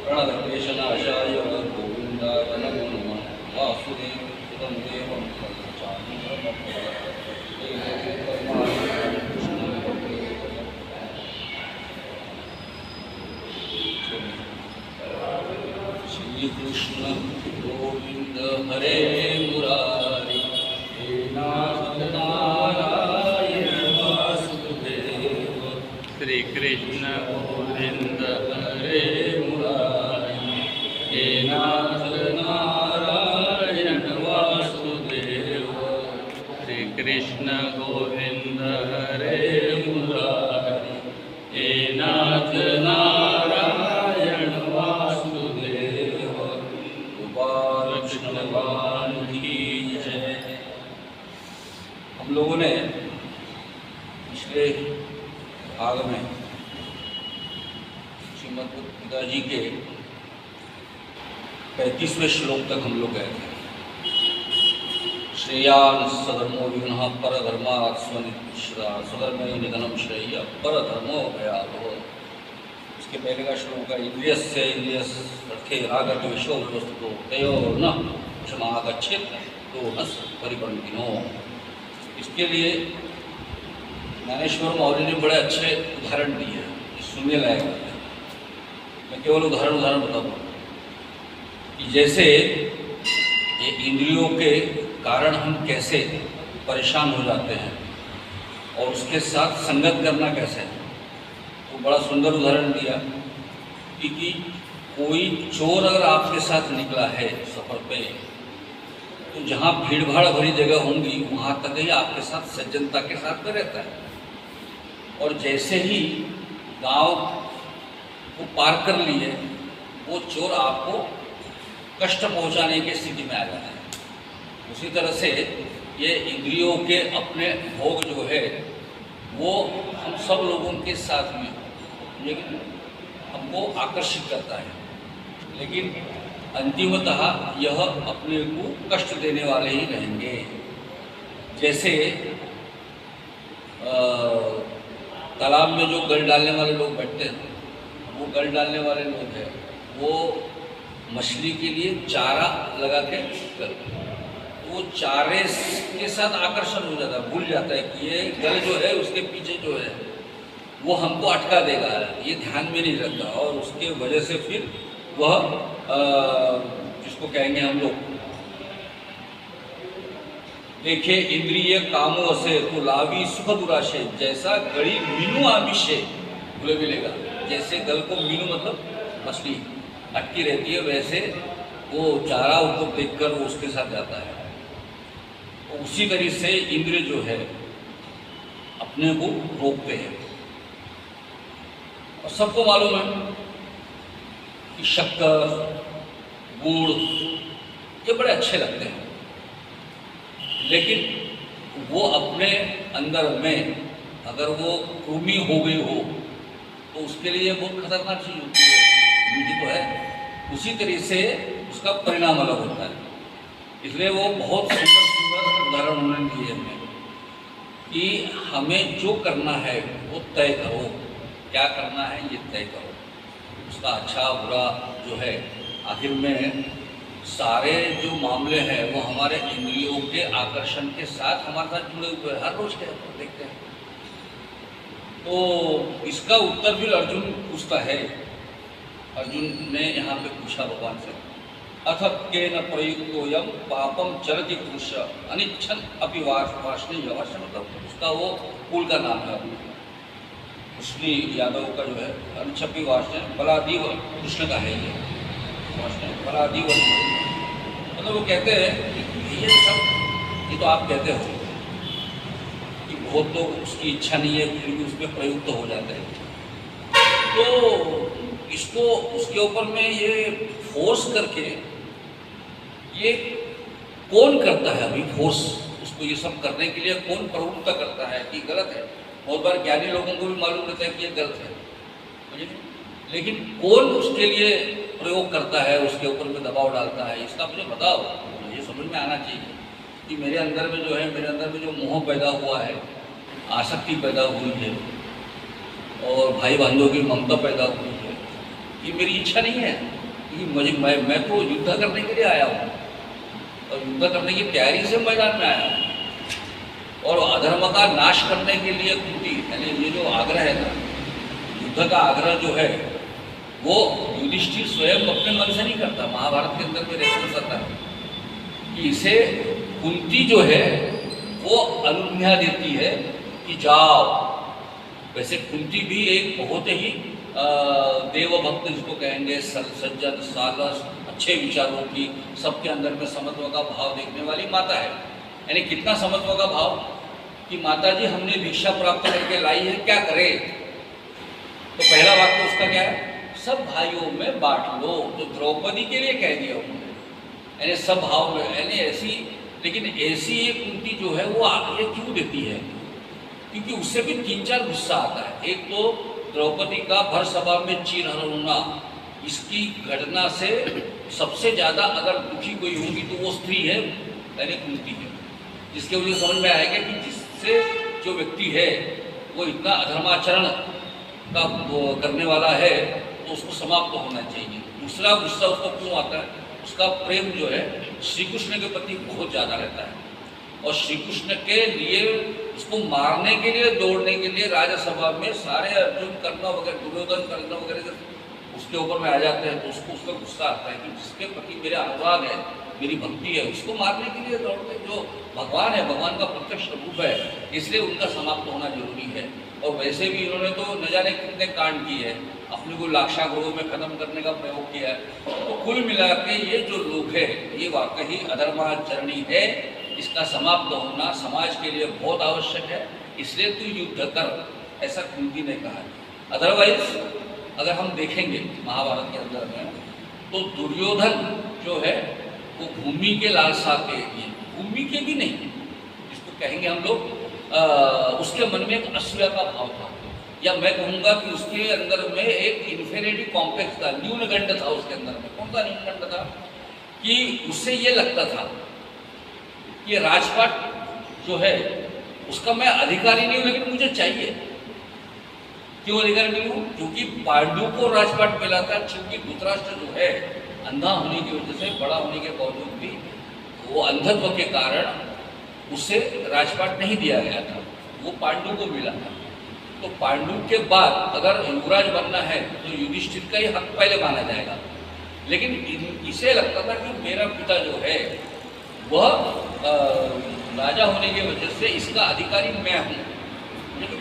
प्रणवेशनाशाय गोविंदाय नमो नमः। वासुदेवसुतं देवं श्री कृष्ण गोविंद हरे मुरारी हे नाथ नारायण वासुदेव। श्री कृष्ण गोविंद हरे मुरारी हे नाथ नारायण वासुदेव। श्री कृष्ण गोविंद हरे मुरारी हे नाथ नारायण वासुदेव। गोपाल कृष्ण भगवान की जय। हम लोगों ने पिछले भाग में श्रीमद् गीता जी के 35वें श्लोक तक हम लोग गए थे। श्रेयान सधर्मो विघ्नः परधर्मात् स्वनिष्ठा स्वधर्मे निधनम श्रेय परधर्मो भयावह। इसके पहले का श्लोक है इंद्रियस्य इंद्रियस् अर्थे रागद्वेषो विवस्तुतो तयोर्न क्षमागच्छेत् तो नस परिपन्थिनो। इसके लिए ज्ञानेश्वर मौर्य ने बड़े अच्छे उदाहरण दिए हैं, सुनने लायक है। मैं केवल उदाहरण बताऊँ कि जैसे ये इंद्रियों के कारण हम कैसे परेशान हो जाते हैं और उसके साथ संगत करना कैसे है, तो बड़ा सुंदर उदाहरण दिया कि कोई चोर अगर आपके साथ निकला है सफ़र पे, तो जहाँ भीड़ भाड़ भरी जगह होंगी वहाँ तक ही आपके साथ सज्जनता के साथ में रहता है, और जैसे ही गांव को पार कर लिए वो चोर आपको कष्ट पहुंचाने की स्थिति में आ जाता है। उसी तरह से ये इंद्रियों के अपने भोग जो है वो हम सब लोगों के साथ में लेकिन हमको आकर्षित करता है, लेकिन अंतिमतः यह अपने को कष्ट देने वाले ही रहेंगे। जैसे तालाब में जो गल डालने वाले लोग बैठते हैं, वो गल डालने वाले लोग हैं, वो मछली के लिए चारा लगा के करते हैं। वो चारे के साथ आकर्षण हो जाता है, भूल जाता है कि ये गल जो है उसके पीछे जो है वो हमको अटका देगा, ये ध्यान में नहीं रखता, और उसके वजह से फिर वह जिसको कहेंगे हम लोग देखे इंद्रिय कामों से तो लावी सुख दुराशे जैसा गड़ी मीनू आमिषे बोले मिलेगा। जैसे गल को मीनू मतलब मछली अटकी रहती है, वैसे वो चारा उसको देखकर वो उसके साथ जाता है। उसी तरह से इंद्रिय जो है अपने को रोकते हैं। और सबको मालूम है कि शक्कर गुड़ ये बड़े अच्छे लगते हैं, लेकिन वो अपने अंदर में अगर वो कृमि हो गई हो तो उसके लिए बहुत खतरनाक चीज़ होती है। मीठी तो है, उसी तरह से उसका परिणाम अलग होता है। इसलिए वो बहुत सुंदर उदाहरण उन्होंने दिए हैं कि हमें जो करना है वो तय करो, क्या करना है ये तय करो, उसका अच्छा बुरा जो है। आखिर में सारे जो मामले हैं वो हमारे इंद्रियों के आकर्षण के साथ हमारे साथ जुड़े हुए हैं, हर रोज के देखते हैं। तो इसका उत्तर भी अर्जुन पूछता है। अर्जुन ने यहाँ पे पूछा भगवान से, अथ केन प्रयुक्तोयम पापम चरति पुरुष अनिच्छन अपि वार्ष्णेय। वार्ष्णेय मतलब उसका वो कुल का नाम है, उसनी यादव का जो है अनिच्छपि वार्ष्णेय बलादीव कृष्ण का है ये वार्ष्णेय बलादीव। मतलब वो कहते हैं ये सब, ये तो आप कहते हो कि बहुत लोग उसकी इच्छा नहीं है फिर भी उसमें प्रयुक्त हो जाते हैं, तो इसको उसके ऊपर में ये फोर्स करके, ये कौन करता है अभी फोर्स, उसको ये सब करने के लिए कौन प्रवृत्त करता है कि गलत है। बहुत बार ज्ञानी लोगों को भी मालूम रहता है कि ये गलत है, लेकिन कौन उसके लिए प्रयोग करता है, उसके ऊपर में दबाव डालता है, इसका मुझे बताओ। ये समझ में आना चाहिए कि मेरे अंदर में जो है, मेरे अंदर में जो मोह पैदा हुआ है, आसक्ति पैदा हुई है और भाई बंधुओं की ममता पैदा हुई है, ये मेरी इच्छा नहीं है। क्योंकि मैं तो युद्ध करने के लिए आया हूँ और युद्ध करने की तैयारी से मैदान में आया हूँ, और अधर्म का नाश करने के लिए कुंती, यानी ये जो आग्रह है ना, युद्ध का आग्रह जो है वो युधिष्ठिर स्वयं अपने मन से नहीं करता। महाभारत के अंदर में रेफरेंस आता है कि इसे कुंती जो है वो अनुज्ञा देती है कि जाओ। वैसे कुंती भी एक बहुत ही देवभक्त जिसको कहेंगे, सज्जन, सालस, अच्छे विचारों की, सबके अंदर में समत्व का भाव देखने वाली माता है। यानी कितना समत्व का भाव कि माता जी हमने भिक्षा प्राप्त करके लाई है, क्या करें। तो पहला वाक्य उसका क्या है, सब भाइयों में बांट लो। तो द्रौपदी के लिए कह दिया उन्होंने, यानी सब भाव में, यानी ऐसी, लेकिन ऐसी एक कुंती जो है वो आगे क्यों देती है, क्योंकि उससे भी 3-4 गुस्सा आता है। एक तो द्रौपदी का भर सभा में चीर हरना, इसकी घटना से सबसे ज़्यादा अगर दुखी कोई होगी तो वो स्त्री है, यानी कुंती है, जिसके वजह से समझ में आएगा कि जिससे जो व्यक्ति है वो इतना अधर्माचरण का करने वाला है तो उसको समाप्त होना चाहिए। दूसरा गुस्सा उसको क्यों आता है, उसका प्रेम जो है श्री कृष्ण के प्रति बहुत ज़्यादा रहता है, और श्री कृष्ण के लिए उसको मारने के लिए, दौड़ने के लिए राज्यसभा में सारे अर्जुन, कर्ण वगैरह, दुर्योधन, कर्ण वगैरह उसके ऊपर में आ जाते हैं, तो उसको उसका गुस्सा आता है कि जिसके प्रति मेरा अनुराग है, मेरी भक्ति है, उसको मारने के लिए दौड़ते, जो भगवान है, भगवान का प्रत्यक्ष रूप है, इसलिए उनका समाप्त होना जरूरी है। और वैसे भी इन्होंने तो न जाने कितने कांड किए हैं, अपने को लाक्षागृहों में खत्म करने का प्रयोग किया है। तो कुल मिला के ये जो लोग है ये वाकई अधर्माचरणी है, इसका समाप्त होना समाज के लिए बहुत आवश्यक है, इसलिए तू युद्ध कर, ऐसा कुंती ने कहा है। अदरवाइज अगर हम देखेंगे महाभारत के अंदर में, तो दुर्योधन जो है वो भूमि के लालसा के लिए, भूमि के भी नहीं, जिसको कहेंगे हम लोग, उसके मन में एक असूया का भाव था, या मैं कहूँगा कि उसके अंदर में एक इन्फेरिटी कॉम्प्लेक्स था, न्यूनगंड था उसके अंदर में। कौन सा न्यूनगंड था कि उससे ये लगता था कि राजपाट जो है उसका मैं अधिकारी नहीं हूँ, लेकिन मुझे चाहिए। क्यों अधिकारी नहीं हूँ, क्योंकि पांडु को राजपाट मिला था, क्योंकि धृतराष्ट्र जो है अंधा होने की वजह से, बड़ा होने के बावजूद भी वो अंधत्व के कारण उसे राजपाट नहीं दिया गया था, वो पांडु को मिला था। तो पांडु के बाद अगर युवराज बनना है तो युधिष्ठिर का ही हक पहले माना जाएगा, लेकिन इसे लगता था कि मेरा पिता जो है वह राजा होने की वजह से इसका अधिकारी मैं हूँ, लेकिन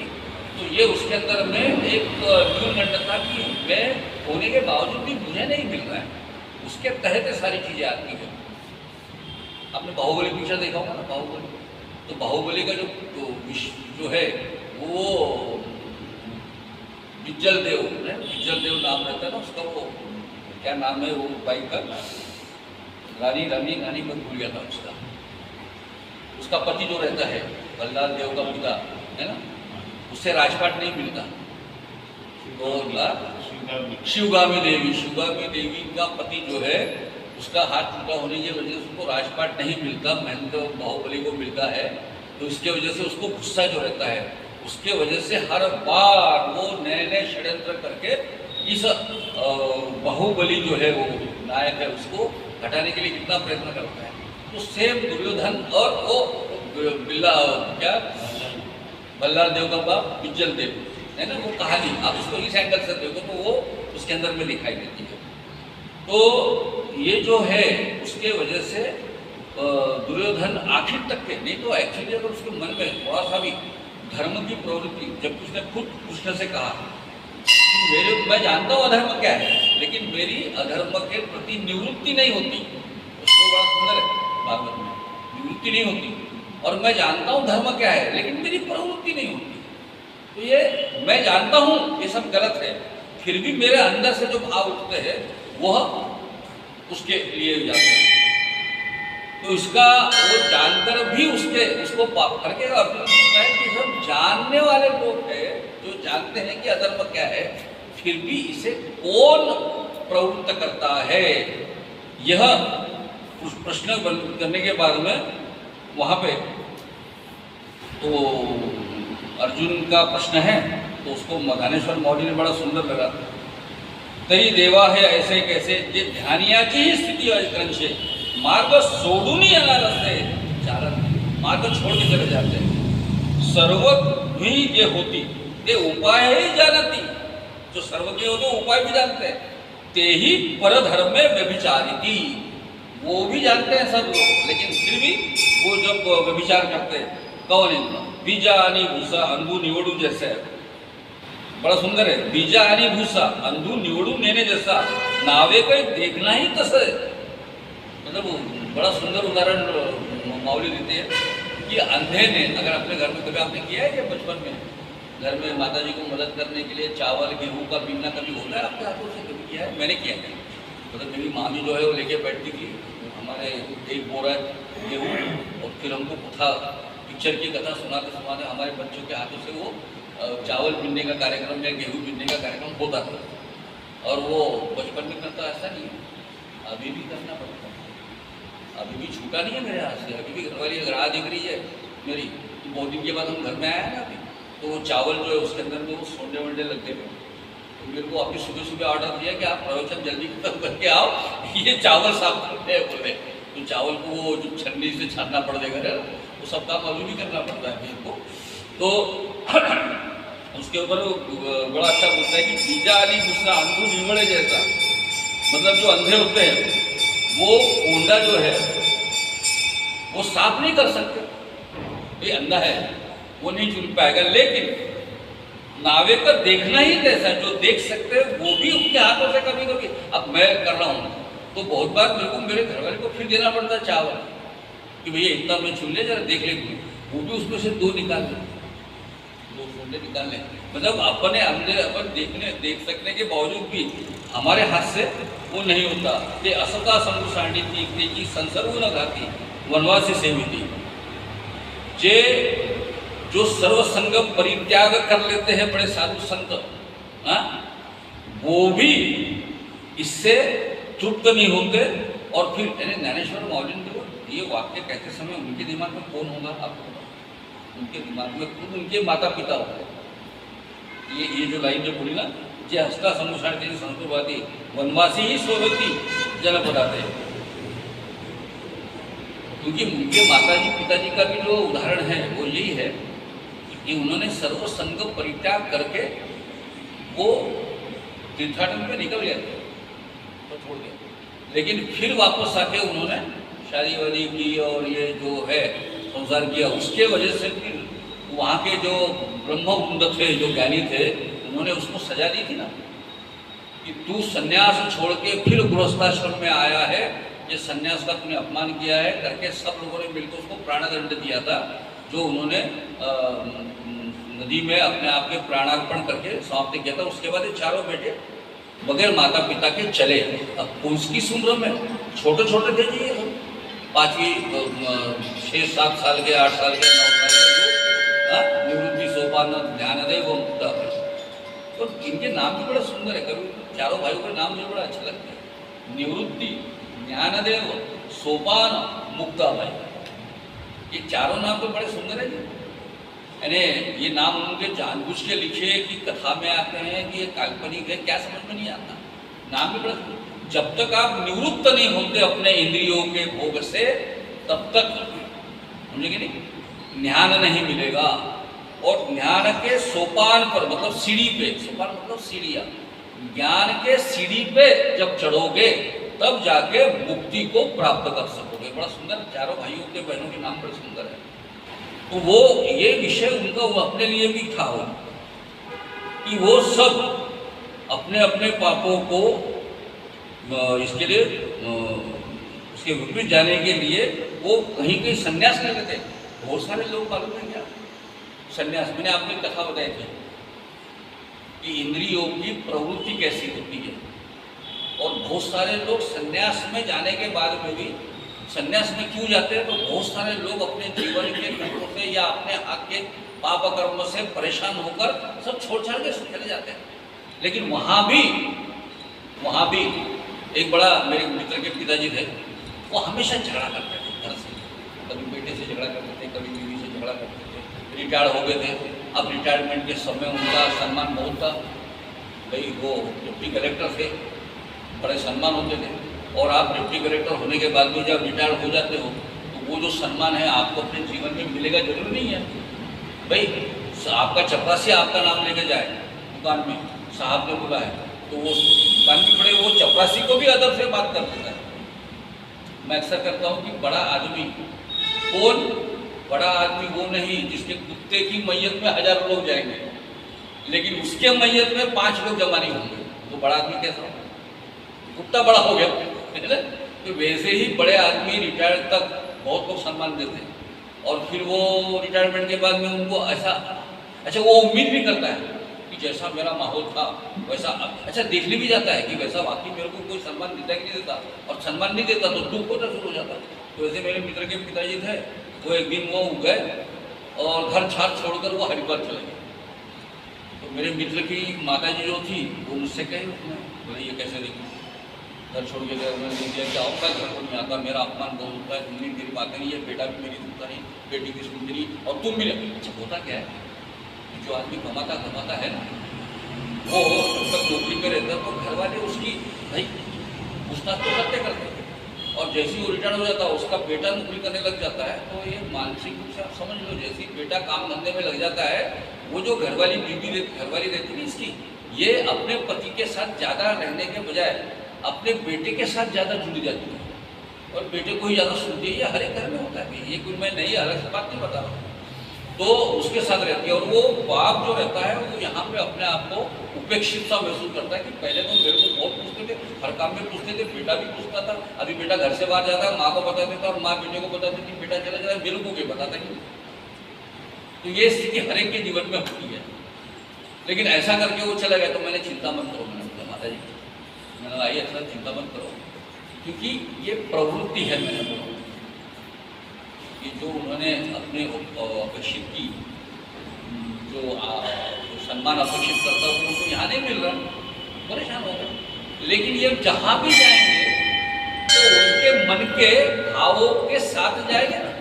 तो ये उसके अंदर में एक न्यूनगंड था कि मैं होने के बावजूद भी मुझे नहीं मिल रहा है, उसके तहत सारी चीज़ें आती है। आपने बाहुबली पिक्चर देखा होगा ना, बाहुबली, तो बाहुबली का जो है वो बिज्जल देव नाम रहता है ना उसका, वो क्या नाम है वो बाई का, रानी मैं भूल गया था उसका पति जो रहता है बल्लाल देव का पिता है ना, उससे राजपाट नहीं मिलता। तो शिवगामी देवी का पति जो है उसका हाथ टूटा होने की वजह से उसको राजपाट नहीं मिलता, महेंद्र बाहुबली को मिलता है। तो इसके वजह से उसको गुस्सा जो रहता है, उसके वजह से हर बार वो नए नए षड्यंत्र करके इस बाहुबली जो है वो नायक है उसको हटाने के लिए कितना प्रयत्न करता है। तो सेम दुर्योधन और वो बल्लाल देव का बाप बिज्जल देव है ना, वो कहानी आप उसको इस एंगल से देखो तो वो उसके अंदर में दिखाई देती है। तो ये जो है उसके वजह से दुर्योधन आखिर तक के, नहीं तो एक्चुअली अगर उसके मन में थोड़ा सा भी धर्म की प्रवृत्ति, जब उसने खुद कृष्ण से कहा कि मैं जानता हूँ अधर्म क्या है, लेकिन मेरी अधर्म के प्रति निवृत्ति नहीं होती, उसको बड़ा सुंदर है भागवत में, निवृत्ति नहीं होती, और मैं जानता हूँ धर्म क्या है लेकिन मेरी प्रवृत्ति नहीं होती। तो ये मैं जानता हूँ ये सब गलत है, फिर भी मेरे अंदर से जो भाव उठते हैं वह उसके लिए जाते हैं। तो इसका वो जानकर भी उसको पाप करके अर्जुन पूछता है कि सब जानने वाले लोग हैं जो जानते हैं कि अधर्म क्या है, फिर भी इसे कौन प्रवृत्त करता है। यह प्रश्न करने के बाद में वहाँ पे तो अर्जुन का प्रश्न है तो उसको मधानेश्वर मौर्य ने बड़ा सुंदर लगा। तरी देवा है ऐसे कैसे जे ध्यानियाची ही स्थिती क्रंशे मार्ग सोडून येणार असते चालन, मार्ग छोड़ के चले जाते हैं। सर्वज्ञ जे होती ते उपाय ही जानती, जो सर्वज्ञ होते उपाय भी जानते हैं। ते ही परधर्म में व्यभिचारिती, वो भी जानते हैं सब लोग, लेकिन फिर भी वो जब व्यभिचार करते हैं। कौन है? बीजा आणि भूसा अंधू निवडू जैसे, बड़ा सुंदर है। बीजा आणि भूसा अंधू निवडू नेने जैसा, नावे कोई देखना ही तसं है। मतलब बड़ा सुंदर उदाहरण माऊली देते हैं कि अंधे ने अगर अपने घर में, कभी आपने किया है कि बचपन में घर में माता जी को मदद करने के लिए चावल गेहूँ का बीनना कभी होता है आपके हाथों से? कभी किया है? मैंने किया है। मतलब मेरी मामी जो है वो लेके बैठती थी हमारे एक बोरा गेहूँ, और फिर हमको कथा, पिक्चर की कथा सुनाते सुनाते हमारे बच्चों के हाथों से वो चावल बीनने का कार्यक्रम या गेहूँ बीनने का कार्यक्रम होता था। और वो बचपन में करता ऐसा नहीं है, अभी भी करना पड़ता है। अभी भी छूटा नहीं है मेरे हाथ से। अभी भी घरवाली अगर आ दिख रही है मेरी, तो बहुत दिन के बाद हम घर में आए ना अभी, तो वो चावल जो है उसके अंदर में वो सोंडे वोंडे लग गए। तो मेरे को अभी सुबह सुबह ऑर्डर दिया कि आप प्रवचन जल्दी खत्म करके आओ, ये चावल साफ करते हैं बोले। तो चावल को वो जो छन्नी से छानना पड़ जाएगा, वो सब काम अभी भी करना पड़ता है मेरे को। तो उसके ऊपर बड़ा अच्छा बोलता है कि बीजा अली गुस्सा अंधू निवड़े जैसा, मतलब जो अंधे होते हैं वो कोंडा जो है वो साफ नहीं कर सकते। ये अंधा है वो नहीं चुन पाएगा, लेकिन नावे का देखना ही कैसा है, जो देख सकते हैं वो भी उनके हाथों से कभी कभी, अब मैं कर रहा हूँ तो बहुत बार मेरे को मेरे घर वाले को फिर देना पड़ता है चावल कि भैया इतना मैं छू ले जरा देख ले, वो भी उसमें से दो निकाल ले, दो सोंडे निकाल ले। मतलब अपने अंदर अपन देख सकने के बावजूद भी हमारे हाथ से वो नहीं होता। ते असता समूह सांडी थी की संसर्ग न घाती वनवासी सेवी थी, जे जो सर्वसंगम परित्याग कर लेते हैं बड़े साधु संत, वो भी इससे तृप्त नहीं होते। और फिर ज्ञानेश्वर मौर्य को ये वाक्य कहते समय उनके दिमाग में कौन होगा आपको? उनके दिमाग में खुद उनके माता पिता होते। ये जो लाइन जो बोली ना, जे हस्ता समुसारती संस्कृतवादी वनवासी ही सोवती जनपदाते, क्योंकि उनके माताजी पिताजी का भी जो उदाहरण है वो यही है कि उन्होंने सर्वसंग परित्याग करके वो तीर्थाटन पे निकल गए तो छोड़ दिया, लेकिन फिर वापस आके उन्होंने शादी वादी की और ये जो है संसार किया। उसके वजह से फिर वहाँ के जो ब्रह्मवृंद थे, जो ज्ञानी थे, उन्होंने उसको सजा दी थी ना कि तू सन्यास छोड़ के फिर गृहस्थाश्रम में आया है, ये सन्यास का तूने अपमान किया है करके सब लोगों ने मिलकर उसको प्राणदंड दिया था, जो उन्होंने नदी में अपने आप के प्राणार्पण करके समाप्त किया था। उसके बाद ये चारों बेटे बगैर माता पिता के चले। अब उसकी उम्र में छोटे छोटे थे जी, 5वीं 6-7 साल के, 8 साल के, 9 साल के, निवृत्ति सोपान ज्ञानदेव मुक्ता। तो इनके नाम भी बड़ा सुंदर है, कभी चारों भाइयों के नाम मुझे बड़ा अच्छा लगता है, निवृत्ति, ज्ञानदेव, सोपान, मुक्ता भाई। ये चारों नाम तो बड़े सुंदर है जी। यानी ये नाम उनके जानबूझ के लिखे कि कथा में आते हैं कि ये काल्पनिक है, क्या समझ में नहीं आता। नाम भी बड़ा, जब तक आप निवृत्त नहीं होते अपने इंद्रियों के भोग से, तब तक समझे कि नहीं, ज्ञान नहीं मिलेगा। और ज्ञान के सोपान पर, मतलब सीढ़ी पे, सोपान मतलब सीढ़ियाँ, ज्ञान के सीढ़ी पे जब चढ़ोगे तब जाके मुक्ति को प्राप्त कर सकोगे। बड़ा सुंदर, चारों भाइयों के बहनों के नाम बड़े सुंदर है। तो वो ये विषय उनका वो अपने लिए भी था वो, कि वो सब अपने अपने पापों को इसके लिए उसके विपरीत जाने के लिए वो कहीं कहीं संन्यास ले लेते। बहुत सारे लोग मालूम है क्या संन्यास, मैंने आपने कथा बताई थी कि इंद्रियों की प्रवृत्ति कैसी होती है। और बहुत सारे लोग संन्यास में जाने के बाद में भी, संन्यास में क्यों जाते हैं, तो बहुत सारे लोग अपने जीवन के दुखों से या अपने हाथ के पाप कर्म से परेशान होकर सब छोड़ छाड़ के चले जाते हैं। लेकिन वहाँ भी एक बड़ा, मेरे मित्र के पिताजी थे, वो हमेशा झगड़ा करते थे घर से, कभी बेटे से झगड़ा करते थे, कभी बीवी से झगड़ा करते थे। रिटायर्ड हो गए थे, अब रिटायरमेंट के समय उनका सम्मान बहुत था, भाई वो डिप्टी कलेक्टर थे, बड़े सम्मान होते थे। और आप डिप्टी कलेक्टर होने के बाद भी जब रिटायर हो जाते हो तो वो जो सम्मान है आपको अपने जीवन में मिलेगा जरूरी नहीं है। भाई आपका चपरासी आपका नाम लेके जाए दुकान में, साहब ने बोला है, तो वो दुकान की बड़े वो चपरासी को भी अदब से बात कर देता है। मैं अक्सर करता हूँ कि बड़ा आदमी कौन, बड़ा आदमी वो नहीं जिसके कुत्ते की मैयत में 1000 लोग जाएंगे, लेकिन उसके मैयत में 5 लोग जमा नहीं होंगे, तो बड़ा आदमी कैसा होगा? कुत्ता बड़ा हो गया है ना। तो वैसे ही बड़े आदमी रिटायर तक बहुत लोग सम्मान देते हैं, और फिर वो रिटायरमेंट के बाद में उनको ऐसा, अच्छा वो उम्मीद भी करता है कि जैसा मेरा माहौल था वैसा, अच्छा देखने भी जाता है कि वैसा वाकई मेरे को कोई सम्मान देता है कि नहीं देता, और सम्मान नहीं देता तो दुख होता शुरू हो जाता। तो वैसे मेरे मित्र के पिताजी थे, वो एक दिन वो गए और घर छाड़ छोड़कर वो हरिद्वार चले गए। तो मेरे मित्र की माता जी जो थी वो मुझसे कहे, बोले ये कैसे देखूँ, घर छोड़ के गए, उन्होंने दिया कि आपका घर को नहीं आता, मेरा अपमान बहुत होता है, तुमने मेरी बातें नहीं है, बेटा भी मेरी सुनता नहीं, बेटी की सुनती नहीं, और तुम मिले। अच्छा होता क्या है, जो आदमी कमाता है ना, वो जब तक नौकरी पे रहता है तो घर वाले उसकी भाई पूछताछ तो करते, और जैसे ही वो रिटायर हो जाता है उसका बेटा नौकरी करने लग जाता है, तो ये मानसिक रूप से आप समझ लो, जैसे ही बेटा काम धंधे में लग जाता है, वो जो घरवाली रहती है इसकी, ये अपने पति के साथ ज़्यादा रहने के बजाय अपने बेटे के साथ ज़्यादा जुड़ी जाती है, और बेटे को ही ज़्यादा सुनती है। ये हर एक घर में होता है, ये कोई मैं नई अलग से बात नहीं बता रहा हूँ। तो उसके साथ रहती है, और वो बाप जो रहता है वो यहाँ पे अपने आप को उपेक्षित सा महसूस करता है कि पहले तो मेरे को बहुत पूछते थे, हर काम में पूछते थे, बेटा भी पूछता था, अभी बेटा घर से बाहर जाता है माँ को बता देता, और माँ बेटे को बता देती बेटा चला जाता है, मेरे को कोई बताता नहीं। तो ये स्थिति हर एक के जीवन में होती है। लेकिन ऐसा करके वो चला गया, तो मैंने चिंता मत करो, मैंने बोला माता जी, मैंने आई अच्छा चिंता मत करो, क्योंकि ये प्रवृत्ति है। मैंने बोला कि जो उन्होंने अपने अपेक्षित की, जो सम्मान अपेक्षित करता है उनको यहाँ नहीं मिल रहा, परेशान हो गए। लेकिन ये जहाँ भी जाएंगे तो उनके मन के भावों के साथ जाएंगे ना।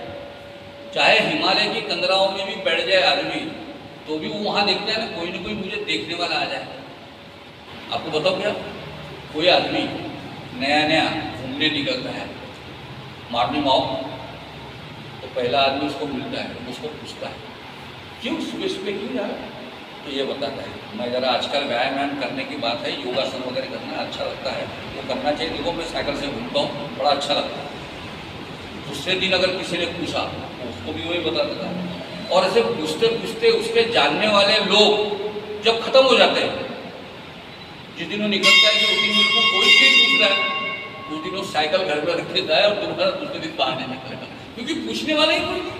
चाहे हिमालय की कंदराओं में भी बैठ जाए आदमी, तो भी वो वहाँ देखता है ना, कोई मुझे देखने वाला आ जाए। आपको बताओ क्या, कोई आदमी नया घूमने निकलता है मॉर्निंग वॉक, तो पहला आदमी उसको मिलता है, उसको पूछता है क्यों सुबह क्यों जा रहा है, तो ये बताता है मैं ज़रा आजकल व्यायाम करने की बात है, योगासन वगैरह करना अच्छा लगता है, वो करना चाहिए, देखो मैं साइकिल से घूमता हूँ, बड़ा अच्छा लगता है। दूसरे दिन अगर किसी ने पूछा तो उसको भी वही बता देता है। और ऐसे पूछते पूछते उसके जानने वाले लोग जब खत्म हो जाते हैं, जिस दिन वो निकलता है कि उस दिन मेरे को कोई चीज़ पूछ रहा है, उस दिन वो साइकिल घर में रख देता है और दोबारा दूसरे दिन बाहर नहीं निकलेगा, क्योंकि पूछने वाला ही कोई नहीं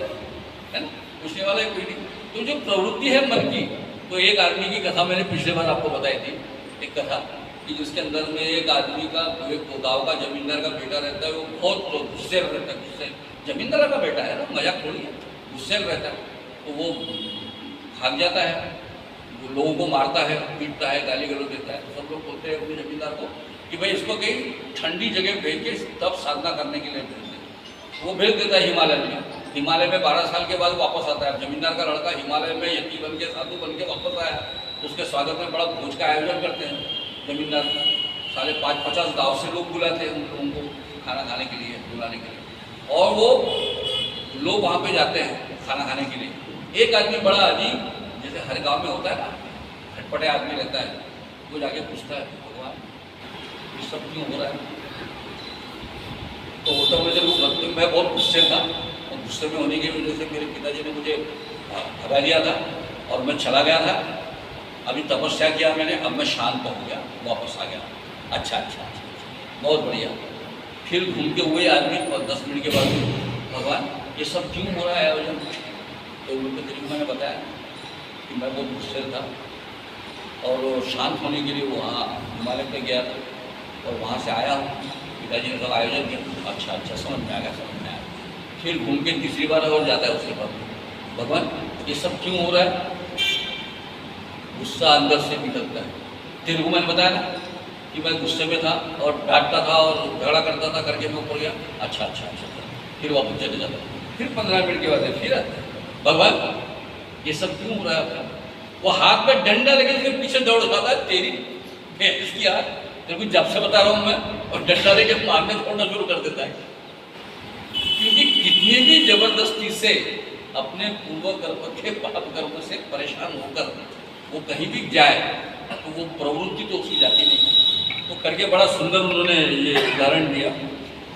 है ना, पूछने वाला ही कोई नहीं। तो जो प्रवृत्ति है मन की, तो एक आदमी की कथा मैंने पिछले बार आपको बताई थी, एक कथा कि जिसके अंदर में एक आदमी का, एक गाँव का जमींदार का बेटा रहता है, वो बहुत गुस्से रहता है, गुस्से, जमींदार का बेटा है ना, मजाक थोड़ी है, गुस्से रहता है। तो वो भाग जाता है, वो लोगों को मारता है, पीटता है, गाली गलौज देता है। तो सब लोग बोलते हैं अपने जमींदार को कि भाई इसको कहीं ठंडी जगह भेज के तब साधना करने के लिए भेज दे। वो भेज देता है हिमालय में। हिमालय में 12 साल के बाद वापस आता है। जमींदार का लड़का हिमालय में यति बन के, साधु बन के वापस आया, तो उसके स्वागत में बड़ा भोज का आयोजन करते हैं जमींदार। साढ़े 50 गाँव से लोग बुलाते हैं उन लोगों को खाना खाने के लिए, बुलाने के लिए, और वो लोग वहाँ पे जाते हैं खाना खाने के लिए। एक आदमी बड़ा अजीब, जैसे हर गांव में होता है ना, खटपटे आदमी रहता है, वो जाके पूछता है भगवान ये सब क्यों हो रहा है। तो होता हुए जब मैं बहुत गुस्से था, और गुस्से में होने की वजह से मेरे पिताजी ने मुझे भगा दिया था और मैं चला गया था। अभी तपस्या किया मैंने, अब मैं शांत हो गया, वापस आ गया। अच्छा, बहुत बढ़िया। फिर घूम के हुए आदमी और 10 मिनट के बाद भगवान ये सब क्यों हो रहा है आयोजन। तो उनके तरीके मैंने बताया कि मैं बहुत गुस्से था, और वो शांत होने के लिए वहाँ हिमालय पे गया था और वहाँ से आया हूँ। पिताजी ने सब आयोजन किया, अच्छा अच्छा समझ में आ गया, समझ में आया। फिर घूम के तीसरी बार और जाता है उसके बाद, भगवान ये सब क्यों हो रहा है? गुस्सा अंदर से निकलता है। तेरे को मैंने बताया ना कि मैं गुस्से में था और डांटता था और झगड़ा करता था, करके मैं ऊपर गया, अच्छा अच्छा अच्छा अच्छा, फिर वापस चले जाता, फिर 15 मिनट के बाद फिर आता है, भगवान ये सब क्यों हो रहा है आपका? वो हाथ में डंडा लगे उसके पीछे दौड़ जाता है, तेरी भैंस की यार, तेरे को जब से बता रहा हूँ मैं, और डंडा लेके मारने छोड़ना शुरू कर देता है। क्योंकि कितनी भी जबरदस्ती से अपने पूर्व कर्म के पाप कर्म से परेशान होकर वो कहीं भी जाए तो वो प्रवृत्ति तो उसकी जाती नहीं। तो करके बड़ा सुंदर उन्होंने ये उदाहरण दिया।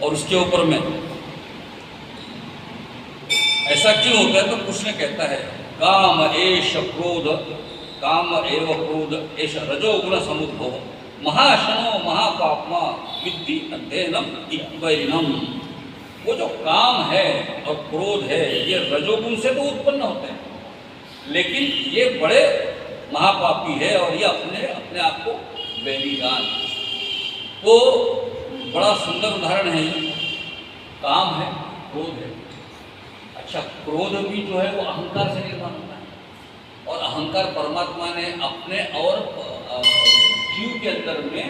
और उसके ऊपर में ऐसा क्यों होता है तो कृष्ण कहता है, काम एष क्रोध, काम एव क्रोध एष रजोगुण समुद्भव, महाशनो महापापमा विद्धि अध्ययनम इक्वैरिणम। वो जो काम है और क्रोध है ये रजोगुण से तो उत्पन्न होते हैं, लेकिन ये बड़े महापापी है और ये अपने अपने आप को वैरीगान। तो बड़ा सुंदर उदाहरण है, काम है, क्रोध है। अच्छा, क्रोध भी जो है वो अहंकार से निर्माण होता है, और अहंकार परमात्मा ने अपने और जीव के अंदर में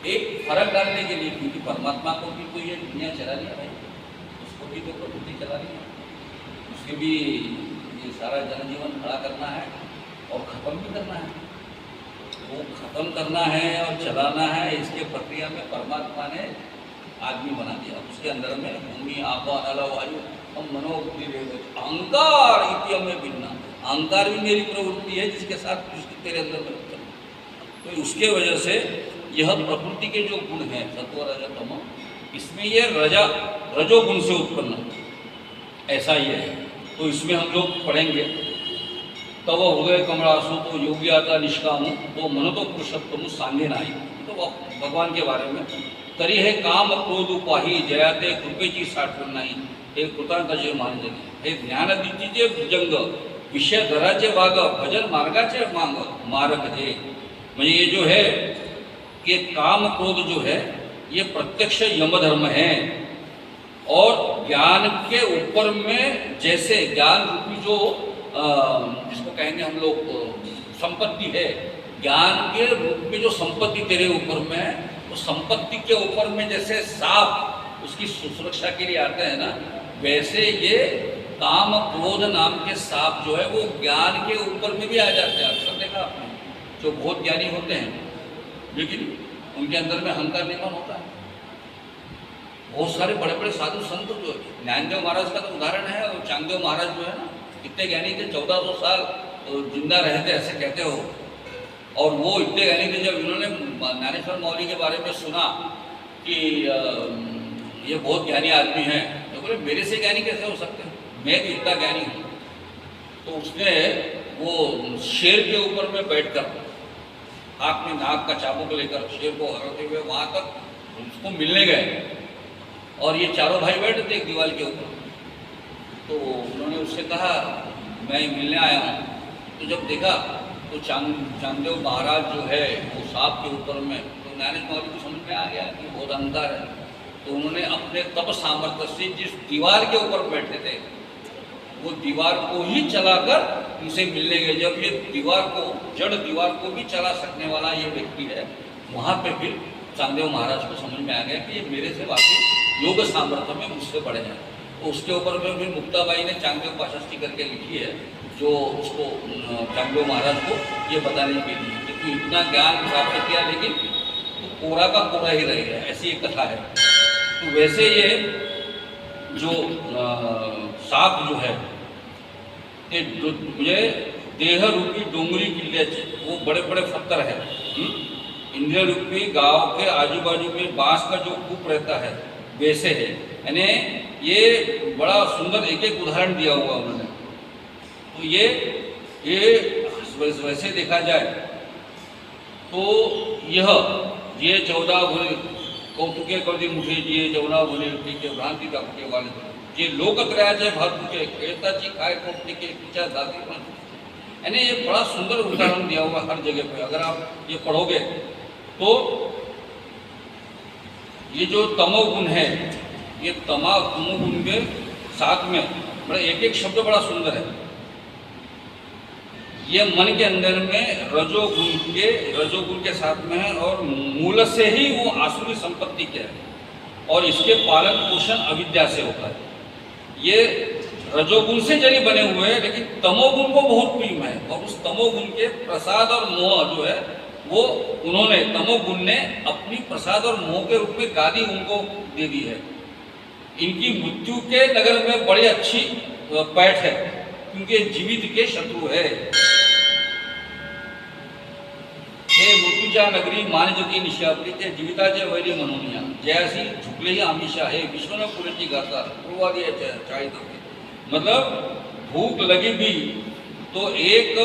एक फर्क डालने के लिए, क्योंकि परमात्मा को भी तो ये दुनिया चला लिया है, उसको भी तो प्रकृति चला लिया, उसके भी ये सारा जनजीवन खड़ा करना है और ख़त्म भी करना है। वो ख़त्म करना है और चलाना है, इसके प्रक्रिया में परमात्मा ने आदमी बना दिया। उसके अंदर में भूमि आपा अला वायु हम मनोबुद्धि अहंकार इतियम में भिन्ना, अहंकार भी मेरी प्रवृत्ति है जिसके साथ तेरे अंदर में उत्पन्न। तो उसके वजह से यह प्रकृति के जो गुण हैं सत्व रज तम, इसमें ये रजोगुण से उत्पन्न ऐसा ही है। तो इसमें हम लोग पढ़ेंगे, तब हृदय कमलासु तो योगी आता निष्काम तो मन तो पुरुषत्व सांगे नाई। तो भगवान के बारे में तरी है काम क्रोध उपाही जयाते कृपेची साठवण नाही, हे कृतांताचे मानजन, हे ज्ञानदीचे भुजंग विषय धराचे वाग भजन मार्गाचे मांग मार्ग जे। म्हणजे ये जो है कि काम क्रोध जो है ये प्रत्यक्ष यमधर्म है, और ज्ञान के ऊपर में जैसे ज्ञान रूपी जो जिसको कहेंगे हम लोग संपत्ति है, ज्ञान के रूप में जो संपत्ति तेरे ऊपर में है, तो संपत्ति के ऊपर में जैसे सांप उसकी सुरक्षा के लिए आते हैं ना, वैसे ये काम क्रोध नाम के सांप जो है वो ज्ञान के ऊपर में भी आ जाते हैं। अक्सर देखा आपने, जो बहुत ज्ञानी होते हैं लेकिन उनके अंदर में अहंकार निर्माण होता है। बहुत सारे बड़े बड़े साधु संत जो ज्ञानदेव महाराज का तो उदाहरण है, और चांगदेव महाराज जो है ना, कितने ज्ञानी थे, 1400 साल जिंदा रहे थे ऐसे कहते हो। और वो इतने ज्ञानी थे, जब इन्होंने ज्ञानेश्वर मौली के बारे में सुना कि ये बहुत ज्ञानी आदमी हैं, तो बोले मेरे से ज्ञानी कैसे हो सकते हैं, मैं भी इतना ज्ञानी हूँ। तो उसने वो शेर के ऊपर में बैठकर हाथ में नाक का चाबुक लेकर शेर को हराते हुए वहाँ तक उसको मिलने गए, और ये चारों भाई बैठे थे एक दीवार के ऊपर। तो उन्होंने उससे कहा मैं मिलने आया हूँ। तो जब देखा तो चांगदेव महाराज जो है वो सांप के ऊपर में, तो ज्ञानेश्वर मौली को समझ में आ गया कि बहुत अहंकार है। तो उन्होंने अपने तप सामर्थ्य से जिस दीवार के ऊपर बैठे थे वो दीवार को ही चलाकर उनसे मिलने गए। जब ये दीवार को, जड़ दीवार को भी चला सकने वाला ये व्यक्ति है, वहाँ पे फिर चांगदेव महाराज को समझ में आ गया कि ये मेरे से वाकई योग सामर्थ्य में मुझसे बड़े हैं। तो उसके ऊपर में फिर मुक्ताबाई ने चांगदेव पाशास्ती करके लिखी है, जो उसको चांगदेव महाराज को ये बताने के लिए, क्योंकि इतना ज्ञान प्राप्त किया लेकिन तो कोरा का कोरा ही रह गया, ऐसी एक कथा है। तो वैसे ये जो सांप जो है ये मुझे देह रूपी डोंगरी किले, वो बड़े बड़े पत्थर है, इंद्रिय रूपी गांव के आजू बाजू में बांस का जो कूप रहता है वैसे है। यानी ये बड़ा सुंदर एक एक उदाहरण दिया हुआ उन्होंने। तो ये वैसे देखा जाए तो ये 14 भुले कौतुके कर्दी मुठे जे 14 भुले के भ्रांती दाखवते वाले जे लोकत्रयाचे भातुके खेळताची काय कोपटी के तिच्या जाती पण यानी ये बड़ा सुंदर उदाहरण दिया हुआ हर जगह पे। अगर आप ये पढ़ोगे तो ये जो तमोगुण है, ये तमोगुण के साथ में बड़ा एक एक शब्द बड़ा सुंदर है। ये मन के अंदर में रजोगुण के साथ में है और मूल से ही वो आसुरी संपत्ति के है और इसके पालन पोषण अविद्या से होता है। ये रजोगुण से जड़ी बने हुए हैं, लेकिन तमोगुण को बहुत प्रिय है और उस तमोगुण के प्रसाद और मोह जो है वो उन्होंने तमोगुण ने अपनी प्रसाद और मोह के रूप में गादी उनको दे दी है। इनकी मृत्यु के नगर में बड़ी अच्छी पैठ है क्योंकि जीवित के शत्रु है। हे मृत्युजा नगरी मानजती निशापरी ते जीविताचे वैरी मनोनिया जयासी झुकलेही आमिषा हे विश्वना पुरेची गाता पूर्वादी चाहे तो मतलब भूख लगी भी तो एक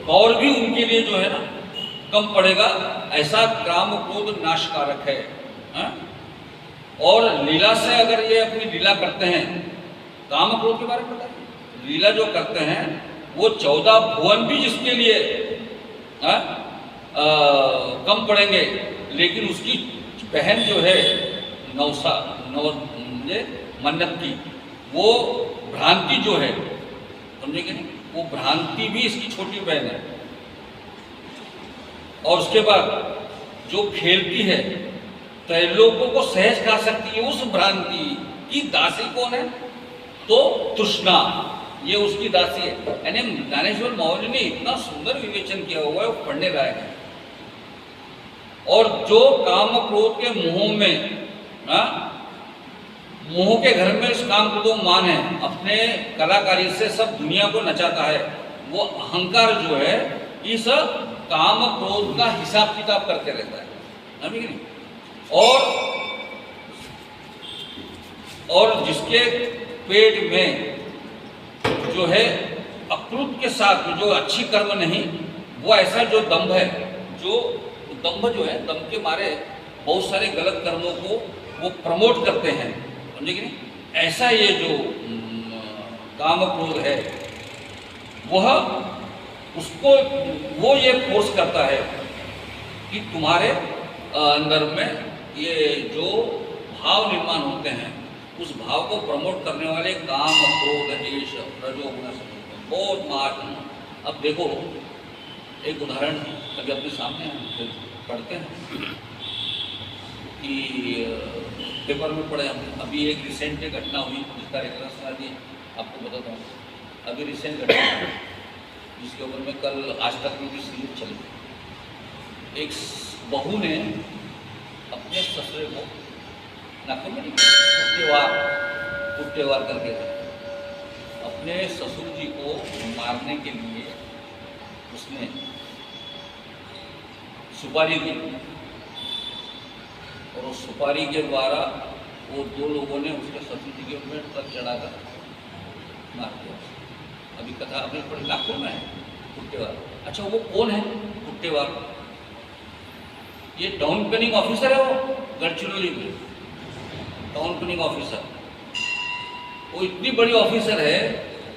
और भी उनके लिए जो है ना कम पड़ेगा, ऐसा काम क्रोध नाशकारक है। हा? और लीला से अगर ये अपनी लीला करते हैं, काम क्रोध के बारे में बताइए, लीला जो करते हैं वो 14 भुवन भी जिसके लिए कम पड़ेंगे, लेकिन उसकी बहन जो है नौसा मन्नत की वो भ्रांति जो है, समझेंगे नहीं, वो भ्रांति भी इसकी छोटी बहन है। और उसके बाद जो खेलती है त्रैलोकों को सहज खा सकती है, उस भ्रांति की दासी कौन है? तो तृष्णा, ये उसकी दासी है। यानी ज्ञानेश्वर मौर्य ने इतना सुंदर विवेचन किया हुआ है, वो पढ़ने लायक है। और जो काम क्रोध के मोह में मोह के घर में इस काम क्रोध मान है, अपने कलाकारी से सब दुनिया को नचाता है, वो अहंकार जो है इस काम क्रोध का हिसाब किताब करके रहता है, समझ नहीं? और जिसके पेट में जो है अकृत के साथ जो अच्छी कर्म नहीं, वो ऐसा जो दंभ है, जो दंभ जो है, दंभ के मारे बहुत सारे गलत कर्मों को वो प्रमोट करते हैं, समझे कि नहीं? ऐसा ये जो काम क्रोध है वह उसको वो ये फोर्स करता है कि तुम्हारे अंदर में ये जो भाव निर्माण होते हैं उस भाव को प्रमोट करने वाले काम क्रोध ईर्ष रजोगुण बहुत मार्ग। अब देखो एक उदाहरण अभी अपने सामने हम पढ़ते हैं कि पेपर में पढ़े हम। अभी एक रिसेंट घटना हुई जिसका रेफरेंस आदि आपको बताता हूँ। अभी रिसेंट घटना जिसके ऊपर में कल आज तक में भी सीरीज चली। एक बहू ने अपने ससुरे को नाखून में कुट्टेवार करके अपने ससुर जी को मारने के लिए उसने सुपारी दी और उस सुपारी के द्वारा वो दो लोगों ने उसके ससुर जी के ऊपर ट्रक चढ़ाकर मार दिया। अभी कथा अपने पर नागपुर में है कुट्टेवार। अच्छा वो कौन है कुट्टेवार? ये टाउन प्लानिंग ऑफिसर है, वो गढ़चिरौली में टाउन प्लानिंग ऑफिसर। वो इतनी बड़ी ऑफिसर है,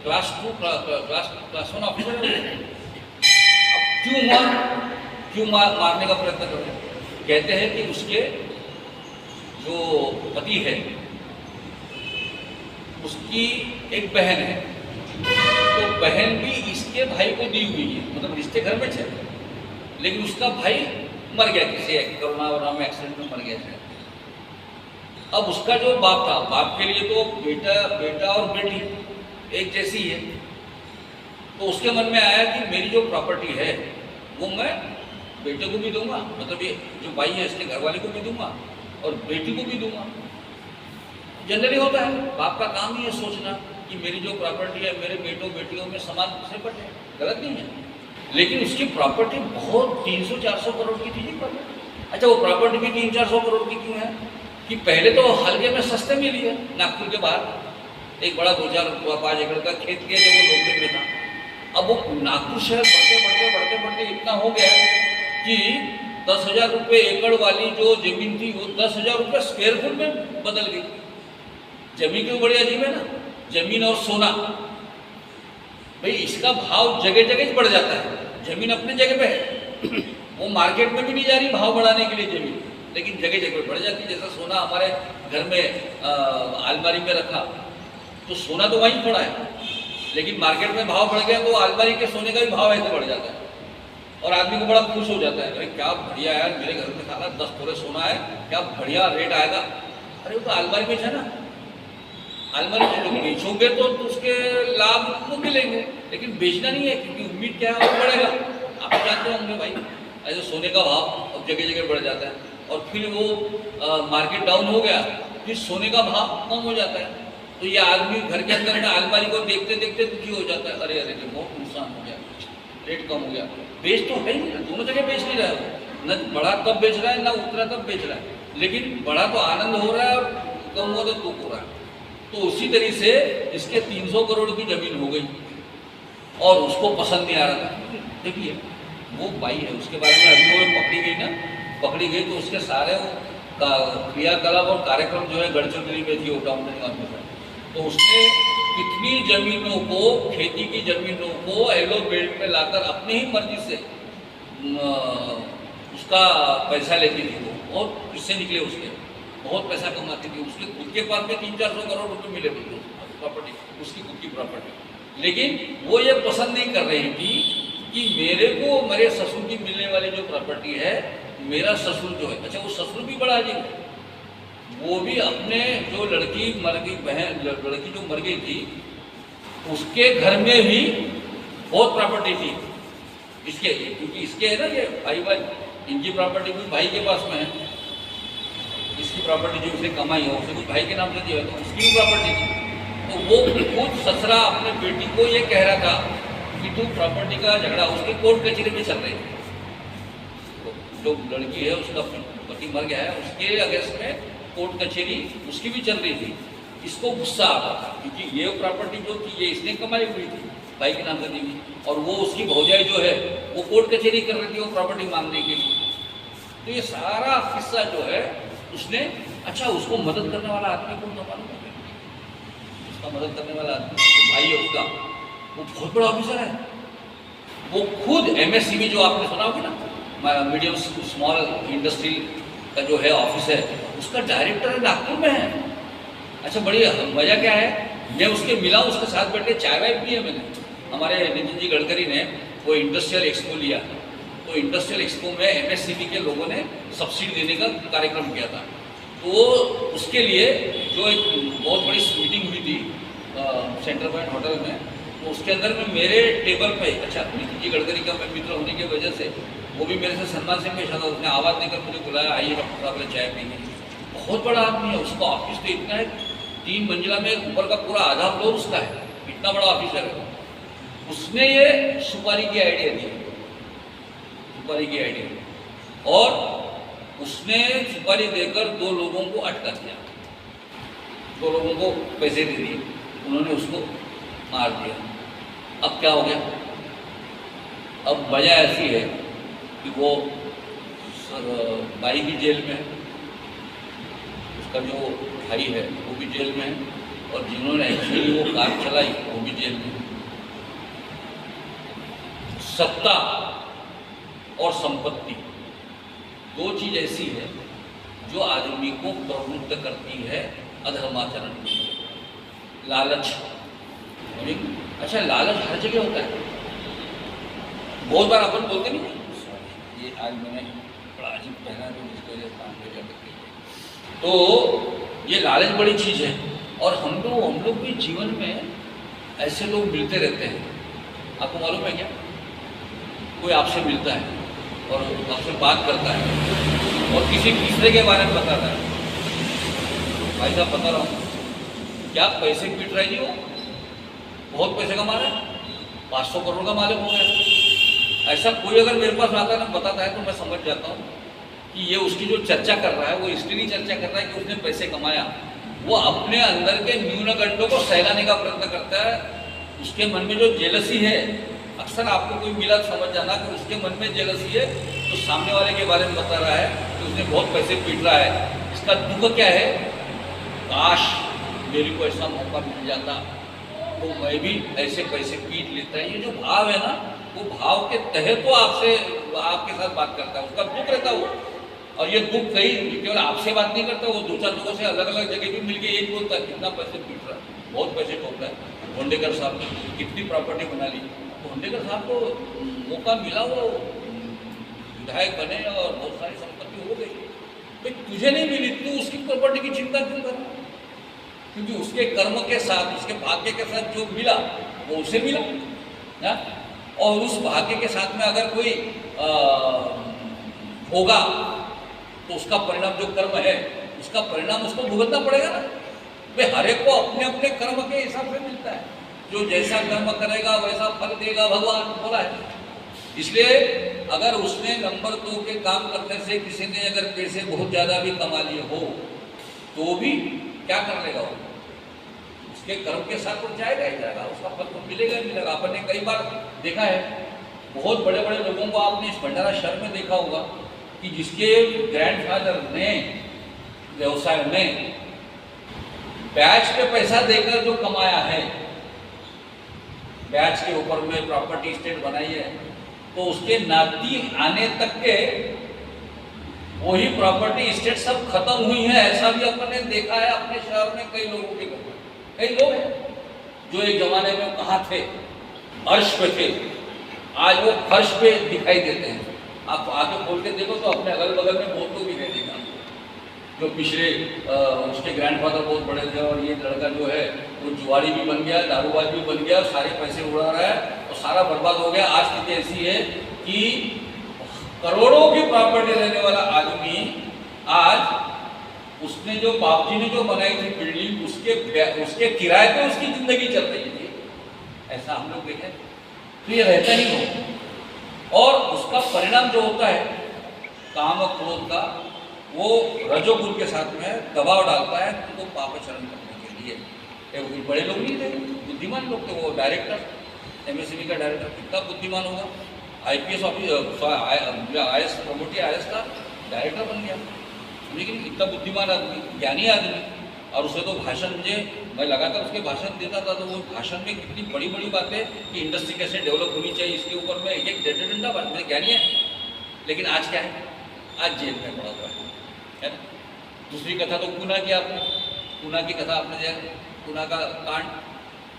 क्लास 1 ऑफिसर है। अब क्यों मारने का प्रयत्न कर रहे हैं? कहते हैं कि उसके जो पति है उसकी एक बहन है, तो बहन भी इसके भाई को दी हुई है, मतलब रिश्ते घर में थे, लेकिन उसका भाई मर गया किसी कोरोना में एक्सीडेंट में मर गया था। अब उसका जो बाप था, बाप के लिए तो बेटा और बेटी एक जैसी है, तो उसके मन में आया कि मेरी जो प्रॉपर्टी है वो मैं बेटे को भी दूंगा, मतलब ये जो भाई है इसके घर वाले को भी दूंगा और बेटी को भी दूंगा। जनरली होता है, बाप का काम ही है सोचना कि मेरी जो प्रॉपर्टी है मेरे बेटों बेटियों में समान से बटे, गलत नहीं है। लेकिन उसकी प्रॉपर्टी बहुत 300-400 करोड़ की थी जी। अच्छा वो प्रॉपर्टी भी 300-400 करोड़ की क्यों है? कि पहले तो हल्के में सस्ते में लिया, नागपुर के बाहर एक बड़ा 2-4-5 एकड़ का खेत किया जब वो लोकल में था। अब वो नागपुर शहर बढ़ते इतना हो गया कि 10,000 रुपये एकड़ वाली जो जमीन थी वो 10,000 रुपये स्क्वायर फुट में बदल गई। जमीन क्यों बड़ी अजीब है ना, जमीन और सोना भाई इसका भाव जगह जगह बढ़ जाता है, जमीन अपने जगह पे है, वो मार्केट में भी नहीं जा रही भाव बढ़ाने के लिए जमीन, लेकिन जगह जगह बढ़ जाती है। जैसा सोना हमारे घर में अलमारी में रखा तो सोना तो वहीं पड़ा है, लेकिन मार्केट में भाव बढ़ गया तो अलमारी के सोने का भी भाव ऐसे बढ़ जाता है और आदमी को बड़ा खुश हो जाता है, अरे क्या बढ़िया यार, मेरे घर में साला 10 तोले सोना है, क्या बढ़िया रेट आएगा। अरे वो तो अलमारी में है ना, अलमारी में लोग बेचोगे तो उसके लाभ तो मिलेंगे, लेकिन बेचना नहीं है क्योंकि उम्मीद क्या है वो बढ़ेगा। आप जानते होंगे भाई, ऐसे सोने का भाव अब जगह जगह बढ़ जाता है और फिर वो मार्केट डाउन हो गया, फिर सोने का भाव कम हो जाता है, तो ये आदमी घर के अंदर में अलमारी को देखते देखते दुखी हो जाता है, अरे अरे बहुत नुकसान हो गया, रेट कम हो गया। बेच तो है ही, दोनों जगह बेच नहीं रहा है, न बढ़ा तब बेच रहा है ना उतरा तब बेच रहा है, लेकिन बढ़ा तो आनंद हो रहा है और कम हुआ तो दुख हो रहा है। तो उसी तरीके से इसके 300 करोड़ की जमीन हो गई और उसको पसंद नहीं आ रहा था। देखिए वो भाई है, उसके बारे में अभी वो पकड़ी गई ना, पकड़ी गई तो उसके सारे क्रियाकलाप और कार्यक्रम जो है गढ़चिरौली में थी, टाउन ऑफिसर, तो उसने कितनी जमीनों को, खेती की जमीनों को एलो बेल्ट में लाकर अपने ही मर्जी से उसका पैसा लेती थी वो, और किससे निकले उसके बहुत पैसा कमाती थी, उसके खुद के पास में 300-400 करोड़ रुपये मिले थे प्रॉपर्टी, उसकी खुद की प्रॉपर्टी। लेकिन वो ये पसंद नहीं कर रही थी कि मेरे को मेरे ससुर की मिलने वाली जो प्रॉपर्टी है, मेरा ससुर जो है, अच्छा वो ससुर भी बड़ा अजीब है, वो भी अपने जो लड़की मर गई, बहन लड़की जो मर गई थी उसके घर में भी बहुत प्रॉपर्टी थी इसके, क्योंकि इसके है ना ये भाई इनकी प्रॉपर्टी कुछ भाई के पास में है, इसकी प्रॉपर्टी जो उसने कमाई है उसे कुछ भाई के नाम से दिया है, तो उसकी भी प्रॉपर्टी थी। तो वो खुद ससुरा अपने बेटी को ये कह रहा था कि तू प्रॉपर्टी का झगड़ा, उसके कोर्ट कचहरी में चल रही थी, जो लड़की है उसका पति मर गया है, उसके अगेंस्ट में कोर्ट कचहरी उसकी भी चल रही थी। इसको गुस्सा आता था क्योंकि ये प्रॉपर्टी जो थी ये इसने कमाई हुई थी, भाई के नाम से दी हुई, और वो उसकी भौजाई जो है वो कोर्ट कचहरी कर रही थी वो प्रॉपर्टी मांगने के लिए। तो ये सारा किस्सा जो है उसने, अच्छा उसको मदद करने वाला आदमी कौन था मालूम है? उसका मदद करने वाला आदमी तो भाई है उसका, वो बहुत बड़ा ऑफिसर है, वो खुद MSCB जो आपने सुना होगा ना, मीडियम स्मॉल इंडस्ट्री का जो है ऑफिस है, उसका डायरेक्टर है नागपुर में है। अच्छा बड़ी मजा क्या है, मैं उसके मिला, उसके साथ बैठ के चाय वाय पी है मैंने। हमारे नितिन जी गडकरी ने वो इंडस्ट्रियल एक्सपो लिया, तो इंडस्ट्रियल एक्सपो में MSCB के लोगों ने सब्सिडी देने का कार्यक्रम किया था, तो उसके लिए जो एक बहुत बड़ी मीटिंग हुई थी सेंटर पॉइंट होटल में, तो उसके अंदर में मेरे टेबल पे, अच्छा नितिन जी गडकरी का मैं मित्र होने की वजह से वो भी मेरे से सम्मान से पेश आता, उसने आवाज़ देकर मुझे बुलाया, आइए डॉक्टर साहब चाय पीएंगे। बहुत बड़ा आदमी है, उसका ऑफिस तो इतना है, 3 मंजिला में, ऊपर का पूरा आधा फ्लोर उसका है, इतना बड़ा ऑफिसर है। उसने ये सुपारी की आइडिया दी, सुपारी की आइडिया, और उसने सुपारी देकर 2 लोगों को अटका दिया, 2 लोगों को पैसे दे दिए, उन्होंने उसको मार दिया। अब क्या हो गया, अब वजह ऐसी है कि वो भाई भी जेल में है, उसका जो भाई है वो भी जेल में है, और जिन्होंने एक्चुअली वो कार चलाई वो भी जेल में है। सत्ता और संपत्ति 2 चीज ऐसी है जो आदमी को प्रवृत्त करती है अधर्माचरण की, लालच। अच्छा लालच हर जगह होता है, बहुत बार अपन बोलते नहीं, ये आज मैंने बड़ा अजीब पहना तो जिसकी वजह से काम कर जाते, तो ये लालच बड़ी चीज़ है, और हम लोग भी जीवन में ऐसे लोग मिलते रहते हैं। आपको मालूम है क्या, कोई आपसे मिलता है और आपसे बात करता है और किसी तीसरे के बारे में बताता है, भाई साहब बता रहा हूँ क्या पैसे पीट रहे जी, वो बहुत पैसे कमा रहे हैं, 500 करोड़ का मालिक हो गया। ऐसा कोई अगर मेरे पास आता है ना, बताता है, तो मैं समझ जाता हूँ कि ये उसकी जो चर्चा कर रहा है वो इसलिए चर्चा कर रहा है कि उसने पैसे कमाया, वो अपने अंदर के न्यूनगंडों को सहलाने का प्रयत्न करता है। उसके मन में जो जेलसी है, अक्सर आपको कोई मिला समझ जाना कि उसके मन में जेलसी है, तो सामने वाले के बारे में बता रहा है कि उसने बहुत पैसे पीट रहा है। इसका दुख क्या है, काश मेरे को ऐसा मौका मिल जाता तो मैं भी ऐसे पैसे पीट लेता है। ये जो भाव है ना, वो भाव के तहत तो आपके साथ बात करता है, उसका दुख रहता है वो। और ये दुख कहीं केवल आपसे बात नहीं करता, वो दो चार लोगों से अलग अलग जगह भी मिलके यही बोलता है कितना पैसे पीट रहा है, बहुत पैसे बोलता है। भोंडेकर साहब ने कितनी प्रॉपर्टी बना ली। भोंडेकर साहब को मौका मिला, वो विधायक बने और बहुत सारी संपत्ति हो गई। भाई तुझे नहीं मिली, तू उसकी प्रॉपर्टी की चिंता क्यों कर? क्योंकि उसके कर्म के साथ, उसके भाग्य के साथ जो मिला वो उसे मिला ना। और उस भाग्य के साथ में अगर कोई होगा तो उसका परिणाम, जो कर्म है उसका परिणाम उसको भुगतना पड़ेगा ना। भाई हर एक को अपने अपने कर्म के हिसाब से मिलता है, जो जैसा कर्म करेगा वैसा फल देगा, भगवान बोला है। इसलिए अगर उसने नंबर 2 के काम करने से किसी ने अगर पैसे बहुत ज़्यादा भी कमा लिए हो तो भी क्या कर लेगा वो, उसके कर्म के साथ तो जाएगा ही जाएगा, उसका फल तो मिलेगा ही मिलेगा। आपने कई बार देखा है, बहुत बड़े बड़े लोगों को आपने इस भंडारा शहर में देखा होगा कि जिसके ग्रैंडफादर ने व्यवसाय में ब्याज पे पैसा देकर जो कमाया है, ब्याज के ऊपर में प्रॉपर्टी स्टेट बनाई है, तो उसके नाती आने तक के वही प्रॉपर्टी स्टेट सब खत्म हुई है। ऐसा भी अपने देखा है अपने शहर में कई लोगों के घर में। कई लोग हैं जो एक जमाने में कहाँ थे, अर्श पे थे, आज वो फर्श पे दिखाई देते हैं। आप आगे खोल के देखो तो अपने अगल बगल में बहुत लोग दिखाई देगा, जो पिछले उसके ग्रैंडफादर बहुत बड़े थे और ये लड़का जो है वो जुआरी भी बन गया, दारूबाज भी बन गया, सारे पैसे उड़ा रहा है और सारा बर्बाद हो गया। आज स्थिति ऐसी है कि करोड़ों की प्रॉपर्टी रहने वाला आदमी आज उसने जो बापजी ने जो बनाई थी बिल्डिंग, उसके किराए पे उसकी जिंदगी चल रही थी। ऐसा हम लोग देखें तो ये रहता ही हो। और उसका परिणाम जो होता है काम और क्रोध का, वो रजोगुण के साथ में दबाव डालता है उनको पापाचरण करने के लिए। बड़े लोग नहीं थे, बुद्धिमान लोग थे। वो डायरेक्टर एमएसएमई का डायरेक्टर कितना बुद्धिमान होगा, आईपीएस ऑफिसर, आईएएस प्रमोट किया, आईएएस का डायरेक्टर बन गया, लेकिन इतना बुद्धिमान आदमी, ज्ञानी आदमी। और उसे तो भाषण, मैं लगातार उसके भाषण देता था, तो वो भाषण में कितनी बड़ी बड़ी बातें कि इंडस्ट्री कैसे डेवलप होनी चाहिए, इसके ऊपर में एक डंडा बात, मेरे ज्ञानी है। लेकिन आज क्या है, आज जेल में पड़ा हुआ है ना। दूसरी कथा तो पूना की, आपने पूना की कथा आपने देखा, पूना का कांड,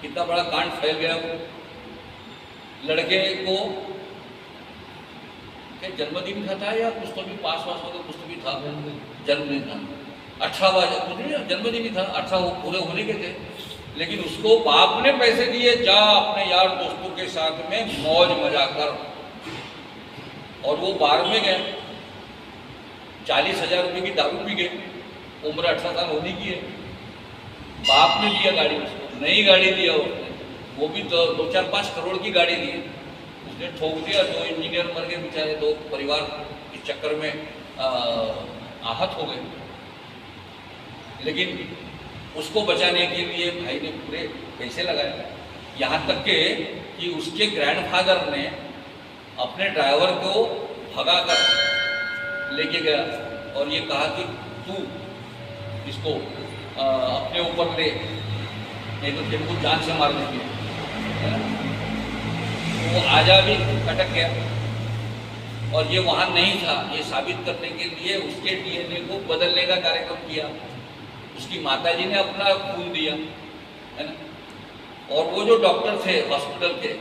कितना बड़ा कांड फैल गया। वो लड़के को जन्मदिन का था या कुछ तो भी पास वास वगैरह कुछ तो भी था, जन्मदिन था, 18 जन्मदिन ही था, 18 पूरे होने के थे। लेकिन उसको बाप ने पैसे दिए, जा अपने यार दोस्तों के साथ में मौज मजा कर। और वो बार में गए, 40,000 रुपये की दारू पी गए, उम्र 18 साल होने की है। बाप ने दिया गाड़ी, उसको नई गाड़ी दिया उसने, वो भी 2-4-5 करोड़ की गाड़ी दी, उसने ठोक दिया। 2 इंजीनियर मर गए बेचारे, 2 परिवार इस चक्कर में आहत हो गए। लेकिन उसको बचाने के लिए भाई ने पूरे पैसे लगाए, यहाँ तक के कि उसके ग्रैंडफादर ने अपने ड्राइवर को भगा कर लेके गया और ये कहा कि तू इसको अपने ऊपर ले, नहीं तो तेरे को जान से मार देंगे। वो आजा भी कटक गया और ये वहाँ नहीं था। ये साबित करने के लिए उसके डीएनए को बदलने का कार्यक्रम किया। उसकी माताजी ने अपना खून दिया, है ना। और वो जो डॉक्टर थे हॉस्पिटल के,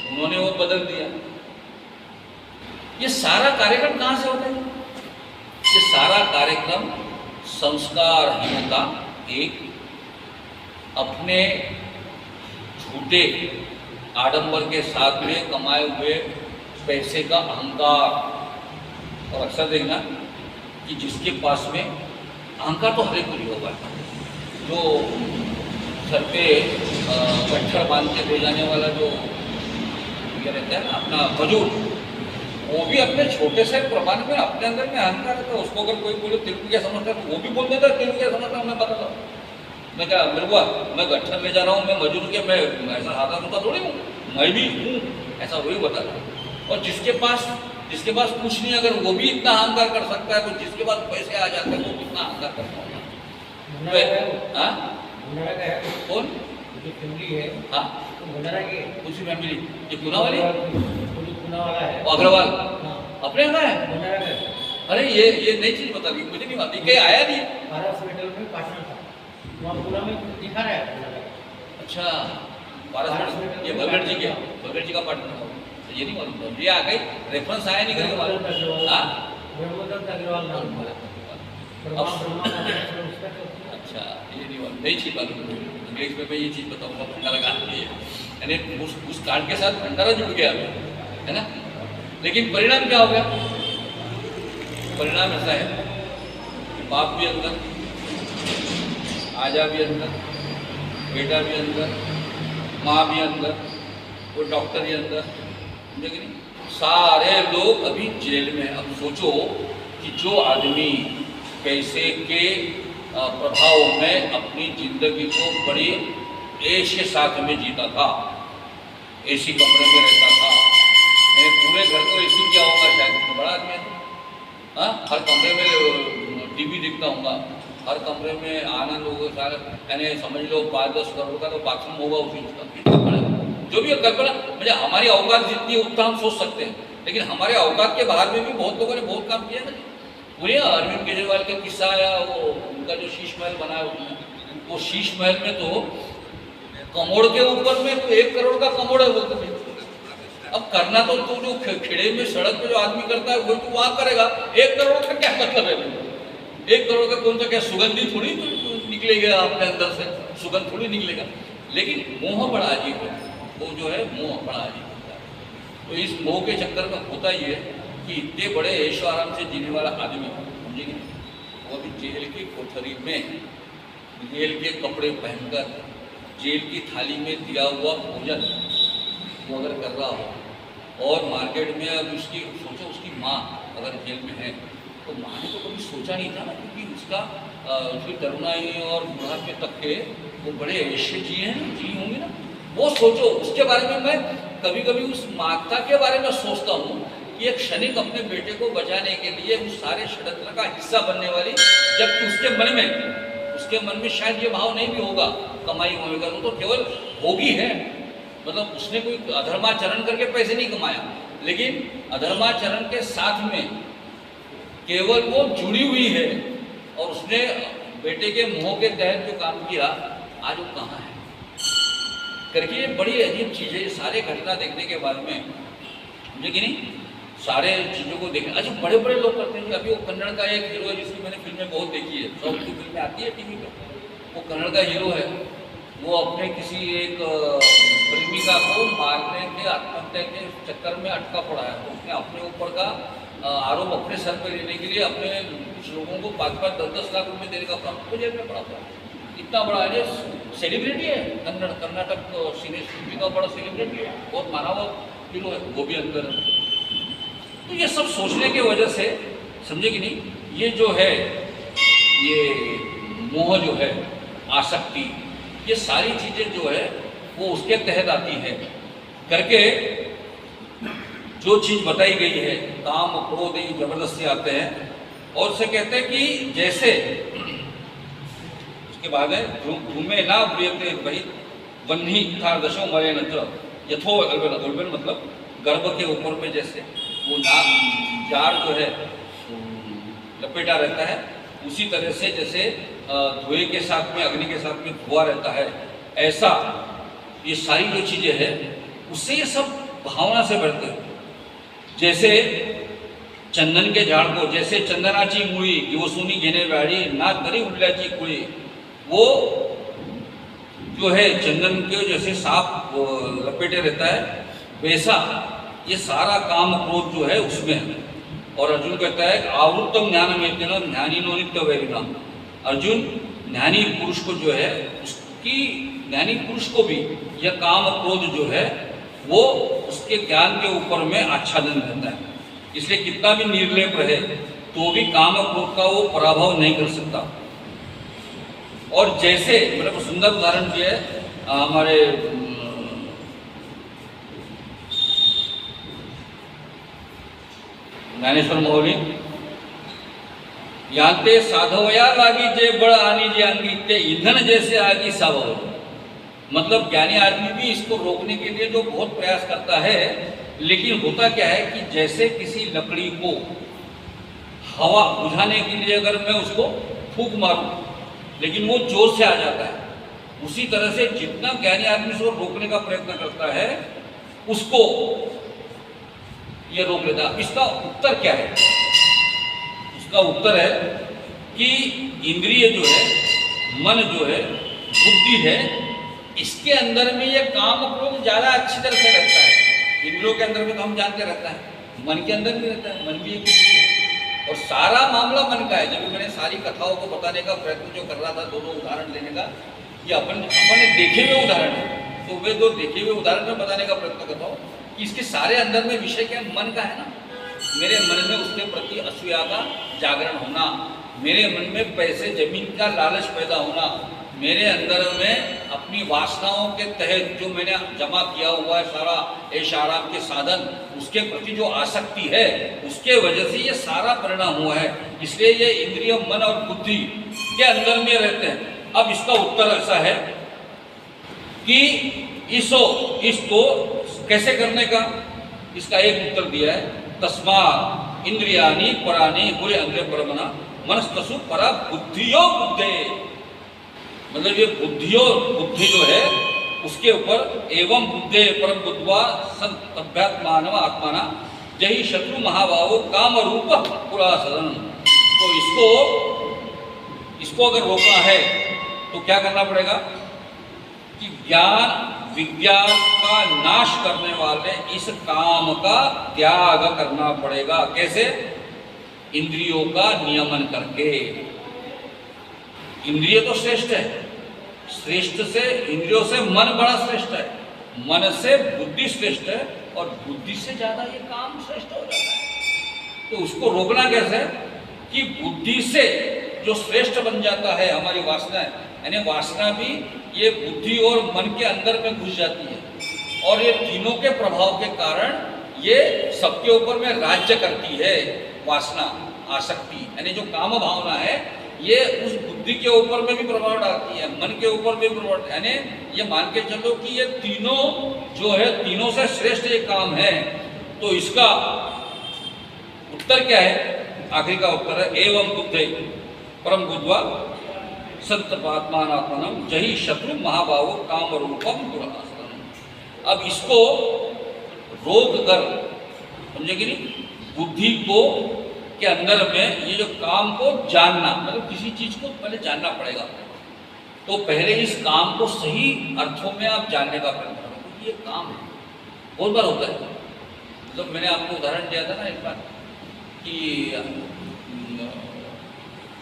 उन्होंने वो बदल दिया। ये सारा कार्यक्रम कहाँ से होता है? ये सारा कार्यक्रम संस्कारहीनता, एक अपने झूठे आडंबर के साथ में कमाए हुए पैसे का अहंकार। और अक्सर देखना कि जिसके पास में अहंकार तो हर एक को नहीं होगा, जो सर पे गट्ठर बांध के ले जाने वाला जो ये रहता है ना अपना मजूर, वो भी अपने छोटे से प्रमाण में अपने अंदर में अहंकार रहता है। उसको अगर कोई बोले तेरे को क्या समझता है, तो वो भी बोल देता है तेरे को क्या समझता हूँ, मैं बताता हूँ। मैं क्या मेरे को, मैं गट्ठर ले जा रहा हूँ, मैं मजूर के, मैं ऐसा हाथा होता थोड़ी हूँ, मैं भी हूँ, ऐसा वही बताता। और जिसके पास कुछ नहीं, अगर वो भी इतना अहंकार कर सकता है, तो जिसके पास पैसे आ जाते हैं वो कितना अहंकार करता होगा। कौन जो फैमिली है हाँ वो भंडारा की है। उसी फैमिली ये पूना वाली वो जो पुणे वाला है। वो अग्रवाल हाँ, अपने यहाँ है। भंडारा का है। अरे ये नई चीज बता दी मुझे, नहीं मालूम, कहीं आया नहीं। पारस मेटल में पार्टनर था, वहाँ पूना में दिखा रहा है भंडारा का। अच्छा पारस ये भगत जी का पार्टनर था, तो ये नहीं मालूम था, ये आ गई रेफरेंस आया नहीं करेगा मालूम। हाँ ब्रह्मदत्त अग्रवाल नाम है। ब्रह्मा ब्रह्मा नाम है, उसका तो अच्छा ये नहीं मालूम, नई चीज मालूम। इंग्लिश में मैं ये चीज बताऊंगा भंडारा का ये है, यानी उस कार्ड के साथ भंडारा जुड़ गया है ना। लेकिन परिणाम क्या हो गया? परिणाम ऐसा है कि बाप भी अंदर, आजा भी अंदर, बेटा भी अंदर, माँ भी अंदर, वो डॉक्टर भी अंदर, समझे कि नहीं? सारे लोग अभी जेल में। अब सोचो कि जो आदमी पैसे के प्रभाव में अपनी जिंदगी को बड़ी ऐश के साथ में जीता था, एसी कमरे में रहता था, मैं पूरे घर को एसी किया होगा शायद, तो बड़ा आदमी है। हाँ हर कमरे में टीवी दिखता होगा, हर कमरे में आनंद होगा सारा, यानी समझ लो 5-10 करोड़ का तो बाथरूम होगा उसी उसका, जो भी कल्पना मुझे हमारी औकात जितनी उतना हम सोच सकते हैं, लेकिन हमारे औकात के बाहर में भी बहुत लोगों ने बहुत काम किया ना। पूरे अरविंद केजरीवाल का किस्सा आया, वो उनका जो शीश महल बनाया उन्होंने, वो शीश महल में तो कमोड़ के ऊपर में तो 1 करोड़ का कमोड़ है बोलते थे। अब करना तो जो खेड़े में सड़क पे जो आदमी करता है वो तो वहाँ करेगा, 1 करोड़ का क्या मतलब है? 1 करोड़ का कौन सा क्या सुगंधी थोड़ी तो निकलेगा अपने अंदर से, सुगंध थोड़ी निकलेगा। लेकिन मोह बड़ा अजीब है, वो जो है मोह बड़ा अजीब होता है। तो इस मोह के चक्कर में होता ही है कि इतने बड़े ऐशो आराम से जीने वाला आदमी, समझेंगे, वो भी जेल की कोठरी में जेल के कपड़े पहनकर जेल की थाली में दिया हुआ भोजन वो अगर कर रहा हो, और मार्केट में अब उसकी सोचो उसकी माँ अगर जेल में है तो माँ ने तो कभी सोचा नहीं था ना, क्योंकि उसका उसकी तरुणाई और बुढ़ापे तक के वो बड़े ऐसे जी होंगे ना, वो सोचो उसके बारे में। मैं कभी कभी उस माता के बारे में सोचता हूँ कि एक क्षणिक अपने बेटे को बचाने के लिए उस सारे षड्यंत्र का हिस्सा बनने वाली, जबकि उसके मन में शायद ये भाव नहीं भी होगा कमाई होगा, वो तो केवल भोगी है, मतलब उसने कोई अधर्माचरण करके पैसे नहीं कमाया, लेकिन अधर्माचरण के साथ में केवल वो जुड़ी हुई है, और उसने बेटे के मोह के तहत जो काम किया आज वो कहाँ है करके, ये बड़ी अजीब चीज़ है। ये सारे घटना देखने के बाद में मुझे कि नहीं सारे चीज़ों को देखना। अच्छा बड़े बड़े लोग करते हैं। अभी वो कन्नड़ का एक हीरो है जिसकी मैंने फिल्में बहुत देखी है, साउथ की फिल्में आती है टीवी पे, वो कन्नड़ का हीरो है, वो अपने किसी एक प्रेमिका को मारने के आत्महत्या के चक्कर में अटका पड़ा है। तो उसने अपने ऊपर का आरोप अपने सर पर लेने के लिए अपने कुछ लोगों को 5-5, 10-10 लाख रुपए देने का प्रावधान जेल में पड़ा था। इतना बड़ा है, सेलिब्रिटी है, कर्नाटक सिनेमा का बड़ा सेलिब्रिटी है, बहुत माना हुआ हीरो है, वो भी अंदर है। तो ये सब सोचने की वजह से, समझे कि नहीं, ये जो है ये मोह जो है, आसक्ति, ये सारी चीज़ें जो है वो उसके तहत आती है करके जो चीज़ बताई गई है, काम क्रोध ये जबरदस्ती आते हैं। और उसे कहते हैं कि जैसे उसके बाद है धूमे ना ब्रियते वही वन्ही था दशो मरे न यथो अल्बन, मतलब गर्भ के ऊपर में जैसे वो नाक जार जो है लपेटा रहता है, उसी तरह से जैसे धुएं के साथ में अग्नि के साथ में धुआं रहता है, ऐसा ये सारी जो चीज़ें हैं उससे ये सब भावना से बढ़ते हैं। जैसे चंदन के झाड़ को, जैसे चंदनाची मुड़ी दिवसोनी घेने वाली ना तरी उल्लाची कुड़ी, वो जो है चंदन के जैसे सांप लपेटे रहता है, वैसा ये सारा काम क्रोध जो है उसमें है। और अर्जुन कहता है आवृत्तम ज्ञान में ज्ञानी नो नित्य वैरिणाम, अर्जुन ज्ञानी पुरुष को जो है उसकी ज्ञानी पुरुष को भी यह काम क्रोध जो है वो उसके ज्ञान के ऊपर में आच्छादन रहता है। इसलिए कितना भी निर्लेप रहे तो भी काम क्रोध का वो पराभव नहीं कर सकता। और जैसे मतलब सुंदर उदाहरण भी है हमारे ज्ञानेश्वर मौली, यांते साधवया लागी जे बळ आणि जे अंगी ते इंधन जैसे आगी सावव, मतलब ज्ञानी आदमी भी इसको रोकने के लिए जो बहुत प्रयास करता है, लेकिन होता क्या है कि जैसे किसी लकड़ी को हवा बुझाने के लिए अगर मैं उसको फूंक मारूं, लेकिन वो जोर से आ जाता है, उसी तरह से जितना ज्ञानी आदमी उसको रोकने का प्रयत्न करता है उसको ये रोक लेता है। इसका उत्तर क्या है? उसका उत्तर है कि इंद्रिय जो है, मन जो है, बुद्धि है, इसके अंदर में ये काम क्रोध ज़्यादा अच्छी तरह से रहता है। इंद्रियों के अंदर में तो हम जानते रहता है, मन के अंदर भी रहता है, मन भी एक इंद्रिय है और सारा मामला मन का है। जब मैंने सारी कथाओं को बताने का प्रयत्न जो कर रहा था, दोनों उदाहरण लेने का, ये अपने देखे हुए उदाहरण है, तो वे दो देखे हुए उदाहरण में बताने का प्रयत्न करता हूँ कि इसके सारे अंदर में विषय क्या मन का है ना। मेरे मन में उसके प्रति असूया का जागरण होना, मेरे मन में पैसे जमीन का लालच पैदा होना, मेरे अंदर में अपनी वासनाओं के तहत जो मैंने जमा किया हुआ है सारा ऐश आराम के साधन, उसके प्रति जो आसक्ति है, उसके वजह से ये सारा परिणाम हुआ है। इसलिए ये इंद्रिय मन और बुद्धि के अंदर में रहते हैं। अब इसका उत्तर ऐसा है कि इसको कैसे करने का, इसका एक उत्तर दिया है, तस्मात् इंद्रियाणि पराणि हुरे अंग्रे परमना मनस्तसु परा बुद्धियो बुद्धे। मतलब ये बुद्धि जो है उसके ऊपर एवं बुद्धे परम बुद्ध्वा संतभ्यात्मानव आत्माना जहि शत्रु महाभावो काम रूप पुरा सदन। तो इसको अगर रोकना है तो क्या करना पड़ेगा कि ज्ञान विज्ञान का नाश करने वाले इस काम का त्याग करना पड़ेगा। कैसे? इंद्रियों का नियमन करके। इंद्रिय तो श्रेष्ठ है, श्रेष्ठ से इंद्रियों से मन बड़ा श्रेष्ठ है, मन से बुद्धि श्रेष्ठ है और बुद्धि से ज्यादा ये काम श्रेष्ठ हो जाता है। तो उसको रोकना कैसे कि बुद्धि से जो श्रेष्ठ बन जाता है हमारी वासना है, यानी वासना भी ये बुद्धि और मन के अंदर में घुस जाती है और ये तीनों के प्रभाव के कारण ये सबके ऊपर में राज्य करती है। वासना, आसक्ति यानी जो काम भावना है, ये उस बुद्धि के ऊपर में भी प्रभाव डालती है, मन के ऊपर भी प्रभाव, यानी ये मान के चलो कि ये तीनों जो है, तीनों से श्रेष्ठ ये काम है। तो इसका उत्तर क्या है? आखिरी का उत्तर है एवं बुद्धे परम बुद्ध्वा संतपात्मात्मनम जहि शत्रु महाभावो काम रूपम दुरासनम। अब इसको रोक कर, समझे कि नहीं, बुद्धि को के अंदर में ये जो काम को जानना, मतलब किसी चीज को पहले जानना पड़ेगा। तो पहले इस काम को सही अर्थों में आप जानने का प्रयत्न करो, क्योंकि ये काम है, बहुत बार होता है। मतलब मैंने आपको उदाहरण दिया था ना एक बार कि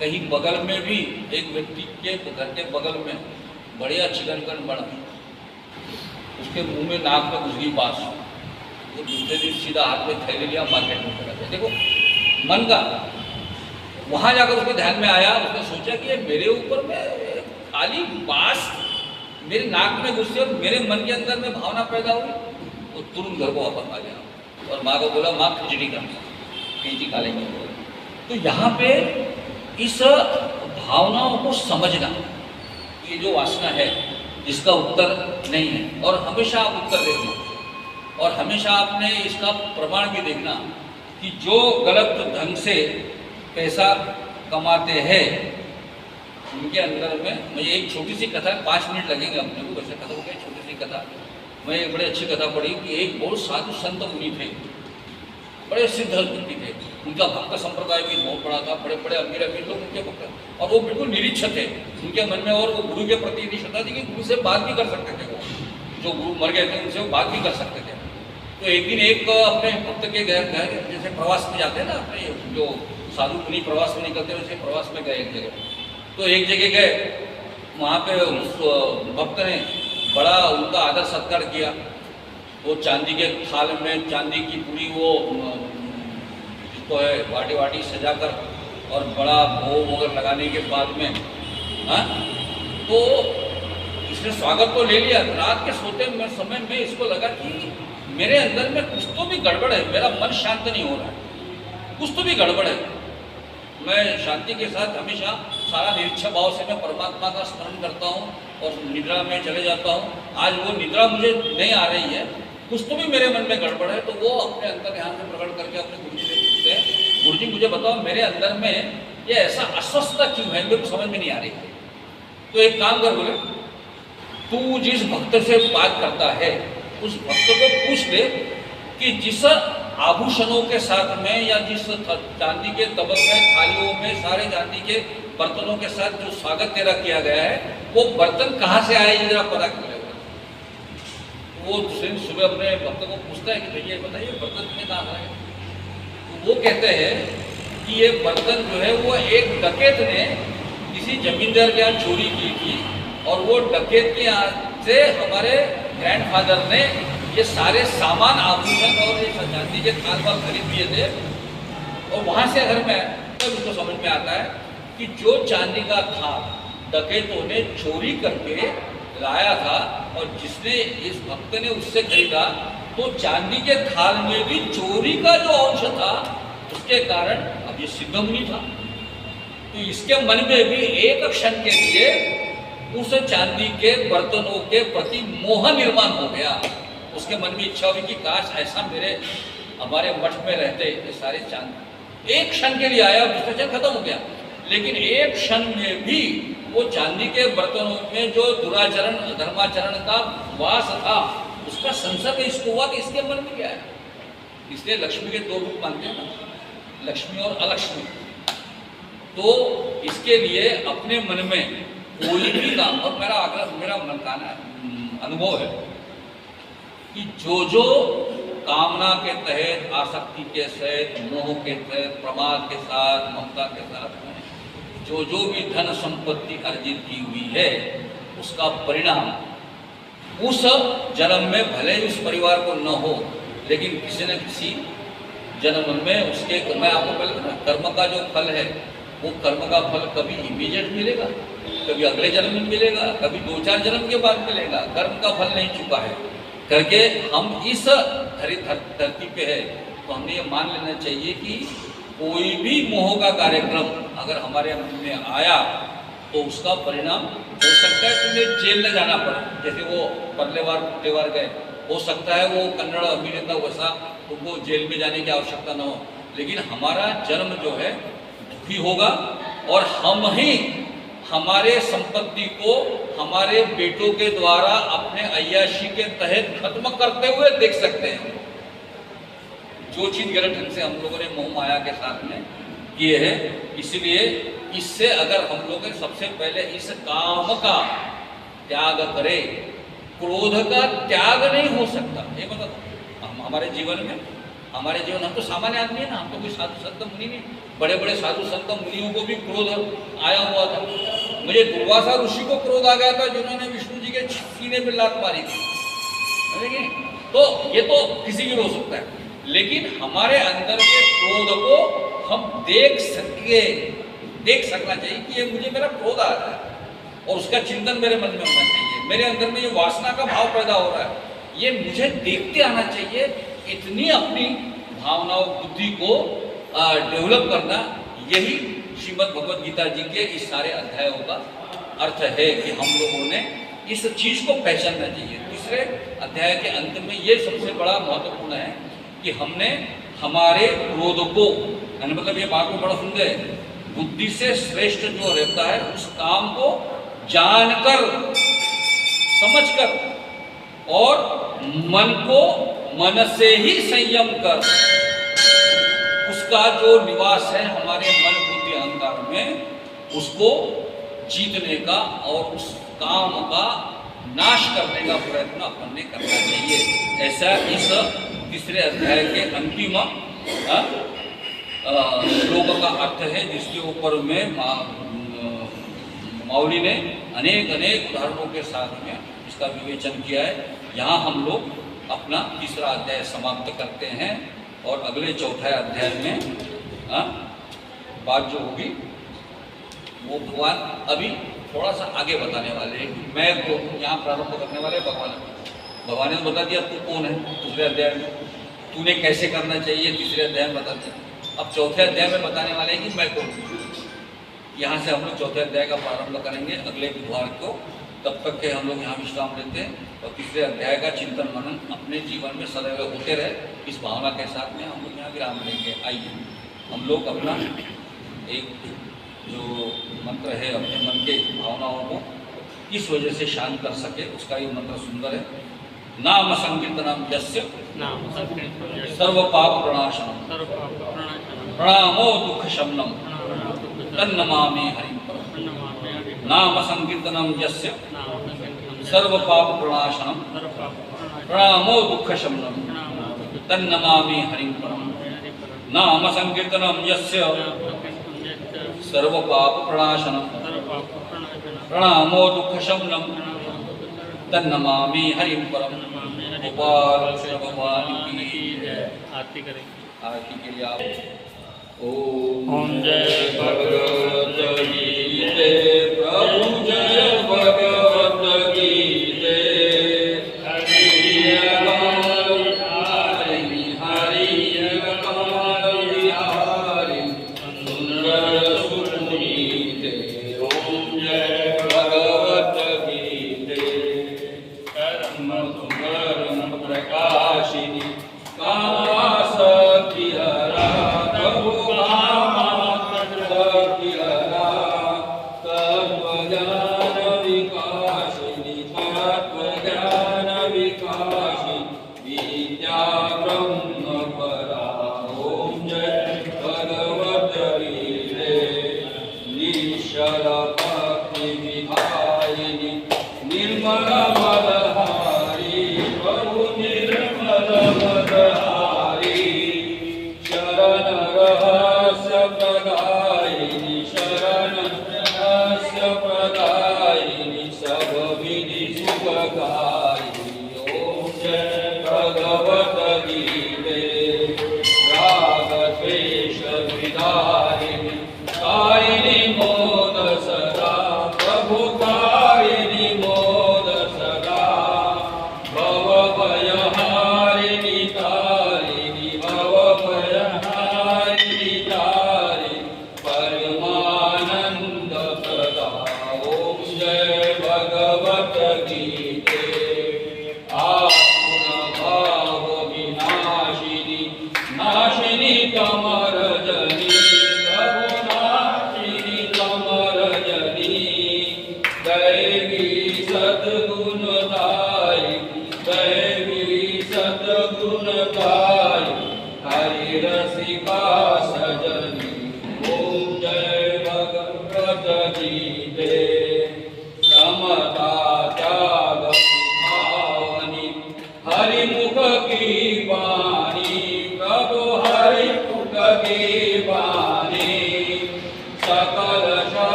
कहीं बगल में भी एक व्यक्ति के घर के बगल में बढ़िया चिकन बना, उसके मुंह में नाक में घुस गई बांस, वो दूसरे दिन सीधा हाथ में थैले लिया मार्केट में चला गया। देखो मन का, वहां जाकर उसके ध्यान में आया, उसने सोचा कि ये मेरे ऊपर में खाली बांस मेरे नाक में घुसी और मेरे मन के अंदर में भावना पैदा हुई। वो तुरंत घर को वापस आ गया और माँ को बोला, माँ खिचड़ी करना, खिचड़ी खा लेंगे। तो यहाँ पे इस भावनाओं को समझना, ये जो वासना है इसका उत्तर नहीं है, और हमेशा आप उत्तर देखना और हमेशा आपने इसका प्रमाण भी देखना कि जो गलत ढंग से पैसा कमाते हैं उनके अंदर में, मैं एक छोटी सी कथा, 5 मिनट लगेंगे अपने को, वैसे कथा हो गई छोटी सी कथा। मैं एक बड़ी अच्छी कथा पढ़ी कि एक बहुत साधु संत मुनि थे, बड़े सिद्ध व्यक्ति थे, उनका भक्त संप्रदाय भी बहुत बड़ा था, बड़े बड़े अमीर लोग उनके भक्त, और वो बिल्कुल निरीक्षक थे उनके मन में, और वो गुरु के प्रति इतनी श्रद्धा थी कि गुरु से बात भी कर सकते थे। वो जो गुरु मर गए थे उनसे वो बात भी कर सकते थे। तो एक दिन एक अपने भक्त के घर, जैसे प्रवास में जाते हैं ना, अपने जो साधु मुनि प्रवास में निकलते हैं वैसे प्रवास में गए एक जगह। तो एक जगह गए, वहाँ पे उस भक्त ने बड़ा उनका आदर सत्कार किया। वो चांदी के थाल में चांदी की पूरी वो जिसको है वाटी वाटी सजाकर और बड़ा भोग वगैरह लगाने के बाद में, हाँ, तो इसने स्वागत तो ले लिया। रात के सोते समय में इसको लगा कि मेरे अंदर में कुछ तो भी गड़बड़ है, मेरा मन शांत नहीं हो रहा है, कुछ तो भी गड़बड़ है। मैं शांति के साथ हमेशा सारा निरीक्षण भाव से मैं परमात्मा का स्मरण करता हूँ और निद्रा में चले जाता हूँ। आज वो निद्रा मुझे नहीं आ रही है, कुछ तो भी मेरे मन में गड़बड़ है, तो वो अपने अंतर ध्यान से प्रकट करके अपने गुरु जी से पूछते हैं, गुरु जी मुझे बताओ मेरे अंदर में ये ऐसा अस्वस्थता क्यों है, मेरे को समझ में नहीं आ रही। तो एक काम कर, बोले तू जिस भक्त से बात करता है उस भक्त को पूछ ले कि जिस आभूषणों के साथ में या जिस चांदी के तबक में, थालियों में, सारे चांदी के बर्तनों के साथ जो स्वागत तेरा किया गया है वो बर्तन कहाँ से आए, ये जरा पता कर ले। वो दूसरे दिन सुबह अपने भक्त को पूछता है कि भैया बताइए बर्तन तुम्हें कहाँ से आए। तो वो कहते हैं कि ये बर्तन जो है वो एक डकैत ने किसी जमींदार के यहाँ चोरी की थी, और वो डकैत के यहाँ से हमारे ग्रैंडफादर ने ये सारे सामान, आभूषण और ये चांदी के थाल वाल खरीद दिए थे। और वहाँ से अगर मैं तब उसको समझ में आता है कि जो चांदी का थाल डकैतों ने चोरी करके लाया था और जिसने इस भक्त ने उससे खरीदा, तो चांदी के थाल में भी चोरी का जो अंश था उसके कारण अब ये सिद्ध मुनि था। तो इसके मन में भी एक क्षण के लिए उस चांदी के बर्तनों के प्रति मोह निर्माण हो गया। उसके मन में इच्छा हुई कि काश ऐसा हमारे मठ में रहते ये सारे चांदी। एक क्षण के लिए आया, दूसरा क्षण खत्म हो गया, लेकिन एक क्षण में भी वो चांदी के बर्तनों में जो दुराचरण धर्माचरण का वास था उसका संसर्ग इसको हुआ कि इसके मन में क्या है। इसलिए लक्ष्मी के दो रूप मानते हैं ना, लक्ष्मी और अलक्ष्मी। तो इसके लिए अपने मन में कोई भी काम, और मेरा आग्रह, मेरा मन का अनुभव है कि जो कामना के तहत, आसक्ति के सहित, मोह के तहत, प्रमाद के साथ, ममता के साथ में जो भी धन संपत्ति अर्जित की हुई है उसका परिणाम उस जन्म में भले ही उस परिवार को न हो, लेकिन किसी न किसी जन्म में उसके, मैं आपको पहले ना, कर्म का जो फल है वो कर्म का फल कभी इमीडिएट मिलेगा, कभी अगले जन्म में मिलेगा, कभी 2-4 जन्म के बाद मिलेगा। कर्म का फल नहीं चुका है करके हम इस धरती पे है, तो हमने ये मान लेना चाहिए कि कोई भी मोह का कार्यक्रम अगर हमारे मन में आया तो उसका परिणाम हो सकता है तुम्हें जेल में जाना पड़े, जैसे वो पल्लेवार गए, हो सकता है वो कन्नड़ अभिनेता वैसा उनको जेल में जाने की आवश्यकता न हो, लेकिन हमारा जन्म जो है दुखी होगा और हम ही हमारे संपत्ति को हमारे बेटों के द्वारा अपने अय्याशी के तहत खत्म करते हुए देख सकते हैं। जो चीज गलत ढंग से हम लोगों ने मोह माया के साथ में किए हैं, इसलिए इससे अगर हम लोग सबसे पहले इस काम का त्याग करें, क्रोध का त्याग नहीं हो सकता। ये मतलब हमारे जीवन में, हम तो सामान्य आदमी है ना, हम तो कोई साधु संत मुनि नहीं। बड़े बड़े साधु संत मुनियों को भी क्रोध आया हुआ था। मुझे दुर्वासा ऋषि को क्रोध आ गया था जिन्होंने विष्णु जी के सीने में लात मारी थी। तो ये तो किसी की हो सकता है, लेकिन हमारे अंदर के क्रोध को हम देख सकना चाहिए कि ये मुझे मेरा क्रोध आ रहा है और उसका चिंतन मेरे मन में होना चाहिए। मेरे अंदर में ये वासना का भाव पैदा हो रहा है, ये मुझे देखते आना चाहिए। इतनी अपनी भावनाओं बुद्धि को डेवलप करना, यही श्रीमद् भगवद गीता जी के इस सारे अध्यायों का अर्थ है कि हम लोगों ने इस चीज को पहचानना चाहिए। तीसरे अध्याय के अंत में ये सबसे बड़ा महत्वपूर्ण है कि हमने हमारे क्रोध को, मतलब ये बात को बड़ा सुंदर है, बुद्धि से श्रेष्ठ जो रहता है उस काम को जानकर, समझकर और मन को मन से ही संयम कर, उसका जो निवास है हमारे मन बुद्धि अहंकार में, उसको जीतने का और उस काम का नाश करने का प्रयत्न अपन ने करना चाहिए। ऐसा इस तीसरे अध्याय के अंतिम श्लोक का अर्थ है, जिसके ऊपर में माउली ने अनेक उदाहरणों के साथ में इसका विवेचन किया है। यहाँ हम लोग अपना तीसरा अध्याय समाप्त करते हैं और अगले चौथा अध्याय में बात जो होगी वो भगवान अभी थोड़ा सा आगे बताने वाले हैं। मैं को यहाँ प्रारंभ करने वाले भगवान ने बता दिया तू कौन है दूसरे अध्याय में, तूने कैसे करना चाहिए तीसरे अध्याय में बता दिया। अब चौथे अध्याय में बताने वाले हैं कि मैं कौन हूँ। यहाँ से हम लोग चौथे अध्याय का प्रारंभ करेंगे अगले बुधवार को तब तक के हम लोग यहाँ विश्राम लेते हैं और तीसरे अध्याय का चिंतन मनन अपने जीवन में सदैव होते रहे, इस भावना के साथ में हम लोग यहाँ विराम लेंगे। आइए हम लोग अपना एक जो मंत्र है अपने मन के भावनाओं को इस वजह से शांत कर सके, उसका ये मंत्र सुंदर है। नाम संकीर्तनम यस्य सर्व पाप प्रणाशनम प्रणामो दुख शमनम तन्नमामि हरिं परम। नाम संकीर्तनम यस्य सर्व पाप प्रणाशनम प्रणामो दुख शमनम तन्नमामि हरिं परम। नाम संकीर्तनम यस्य सर्व पाप प्रणाशनम प्रणामो दुख शमनम तन्नमामि हरिं परम। गोपाल कृष्ण भगवान की जय। आरती करें। आरती के लिए आप ओम जय भगवत गीते प्रभु जय भगवत गीते हरि कमल विहारी सुंदर सुपुनीते। ओम जय भगवत गीते कर्म सुकर्म प्रकाशिनी कामासक्ति हरा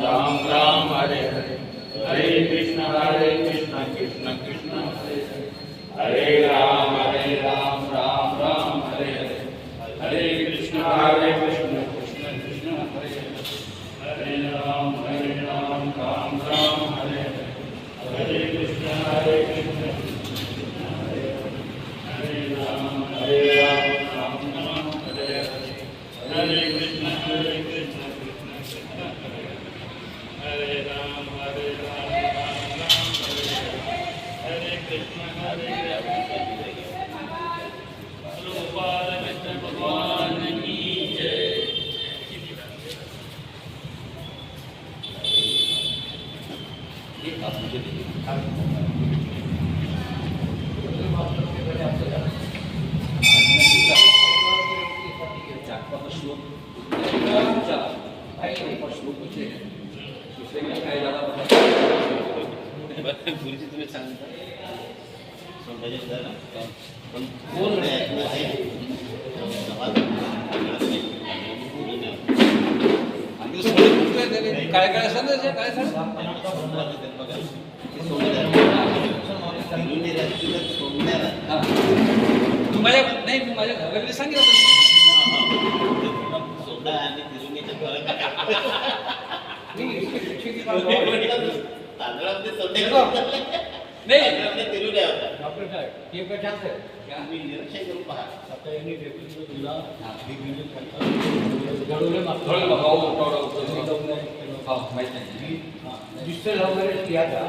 राम राम हरे हरे, हरे कृष्ण कृष्ण कृष्ण हरे राम राम राम हरे हरे, हरे कृष्ण कृष्ण कृष्ण हरे हरे, हरे राम राम राम हरे हरे, हरे कृष्ण कृष्ण हरे राम राम राम हरे हरे, हरे कृष्ण कृष्ण कृष्ण हरे राम राम राम हरे हरे, हरे कृष्ण गोपाल कृष्ण भगवान की जय। ये आप मुझे दीजिए। श्लोक श्लोक पूछे दूसरे में काय ज़्यादा गुरुजी तुम्ही सांगता सोंडाचे जरा पण कोण आहे आणि सोडे काय काय असं ना काय सांग हां तू माझ्या नाही मी माझ्या घराकडे सांगितलं सोंडा आणि तिरुंगीचा फरक तांदळामध्ये सोंडे नाही तांदळामध्ये तिरुंग्या होता डॉक्टर साहेब ये पहचान से तुम्ही निरीक्षण करून पहा आता यांनी डेप्युटी दिला गडोले थोड़ा लगाओ थोड़ा हाँ मैं जिससे लव मैरिज किया था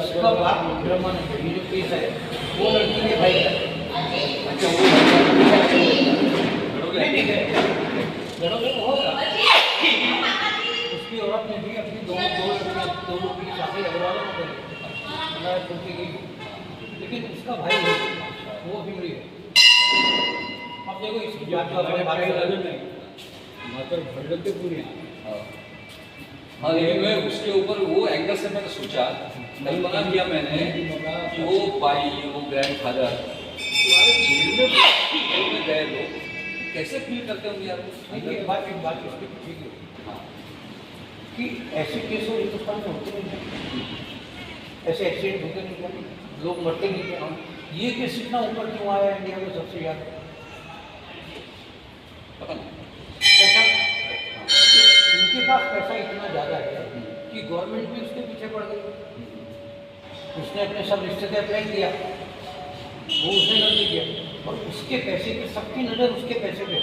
उसका बाप ब्रह्मन ये जो केस है वो लड़की के भाई है। अच्छा वो गडोले होगा उसकी औरत ने भी अपनी दो लड़कियों की शादी अग्रवालों में करी, लेकिन उसका भाई है वो भी मरी है। अब देखो इसकी बात तो अपने बारे में मात्र भड़कते पूरी हाँ लेकिन मैं उसके ऊपर वो एंगल से मैंने सोचा कल्पना किया मैंने कि वो भाई वो ग्रैंड फादर जेल में गए लोग कैसे फील करते होंगे यार एक बात इसके पीछे की हाँ कि ऐसे केस हिंदुस्तान में होते नहीं हैं, ऐसे एक्सीडेंट होते नहीं हैं, लोग मरते नहीं हैं। ये केस इतना ऊपर क्यों आया इंडिया में सबसे ज़्यादा? पता नहीं पैसा इनके पास पैसा इतना ज़्यादा है कि गवर्नमेंट भी उसके पीछे पड़ गई। उसने अपने सब रिश्ते से अप्लाई किया, वो उसने कर दिया और उसके पैसे पे सबकी नज़र उसके पैसे पे,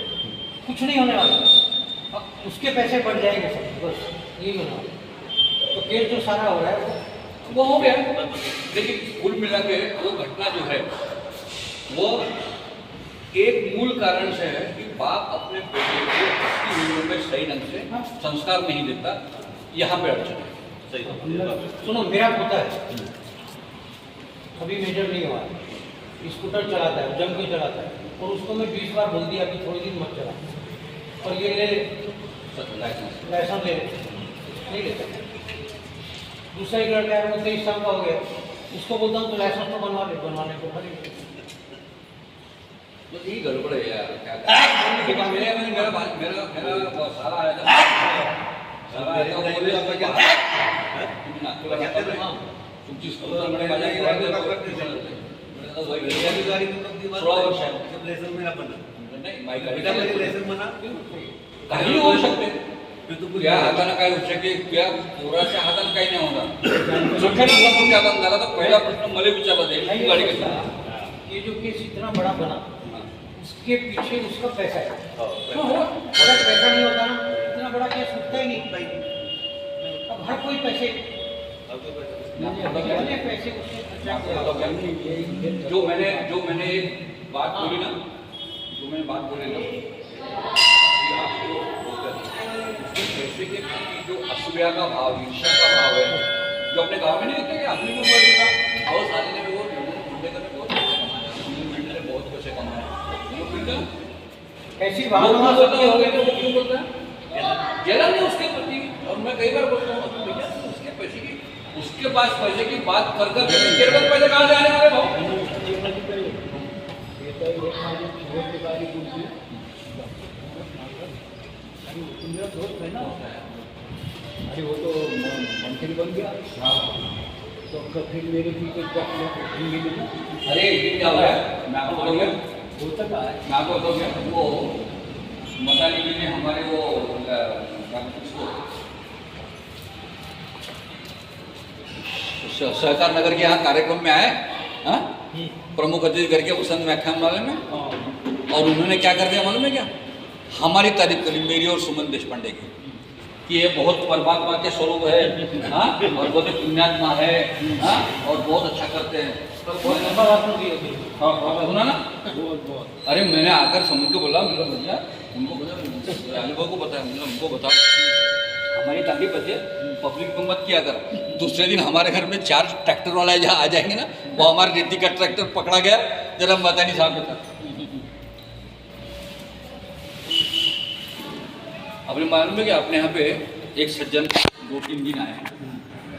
कुछ नहीं होने वाला, अब उसके पैसे बढ़ जाएंगे सब, बस यही होना। तो केस जो सारा हो रहा है वो हो गया। लेकिन कुल मिला के वो घटना जो है वो एक मूल कारण से है कि बाप अपने बेटे को उसकी उम्र में सही ढंग से संस्कार नहीं देता, यहाँ पे अड़चन है। सही सुनो मेरा पोता है अभी मेजर नहीं हुआ है, स्कूटर चलाता है, जम के चलाता है और उसको मैं 20 बार बोल दिया अभी थोड़ी दिन मत चला, और ये ले लाइसेंस ले नहीं लेता। दूसरा एक लड़का है वो 23 साल का हो गया, उसको बोलता हूँ तो लाइसेंस तो बनवा ले, बनवाने को भले तो ये गड़बड़ है यार क्या मेरा सारा आया था तुमची स्कूल म्हणे काही होऊ शकते त्या हाताने काय होऊ शकते, त्या पोराच्या हाताने काही नाही होणार। छोट्या मुलाच्या हातात झाला तर पहिला प्रश्न मला विचारला जाईल तू गाडी कशी। ये जो केस इतना बड़ा बना उसके पीछे उसका पैसा है। हो अगर पैसा नहीं होता ना इतना बड़ा केस उठता ही नहीं। अब हर कोई पैसे पैसे जो मैंने एक बात बोली ना, कि आपको उसके पैसे के प्रति जो असूया का भाव, ईर्ष्या का भाव है, जो अपने गाँव में नहीं होते कि आदमी को बोलेगा और साले ने वो ढूंढे करके बहुत पैसे कमाया, बहुत पैसे कमाए, ऐसी भावना होती हो गई तो वो क्यों बोलता है जलन है उसके प्रति। और मैं कई बार बोलता हूँ भैया उसके पैसे की, उसके पास पैसे की बात कर कर तेरे पास पैसे कहाँ से आने वाले भाव। अरे वो तो फिर बन गया। तो फिर मेरे पीछे मिली। अरे ये क्या हो गया, मैं आपको बताऊंगा, होता क्या है? मैं आपको बताऊंगा, वो मदानी जी ने हमारे वो सहकार नगर के यहाँ कार्यक्रम में आए, हाँ, प्रमुख अतिथि करके वसंत व्याख्यान वाले में, और उन्होंने क्या कर दिया मालूम है क्या, हमारी तारीफ करी, मेरी और सुमन देशपांडे की, कि ये बहुत परमात्मा के स्वरूप है, हाँ, और बहुत ही पुण्यात्मा है, हाँ, और बहुत अच्छा करते हैं। बहुत लंबा भाषण दिया थे। हाँ, सुना ना? बहुत। अरे मैंने आकर समझ को बोला, मेरा भैया उनको बोला, अनुभव को बताया, मैंने उनको बताओ हमारी तारीफ है, पब्लिक को मत किया कर। दूसरे दिन हमारे घर में 4 ट्रैक्टर वाला जहाँ आ जाएंगे ना, वो हमारे रीति का ट्रैक्टर पकड़ा गया, जरा मदानी साहब के साथ। अपने मालूम है कि अपने यहाँ पे एक सज्जन 2-3 दिन आए,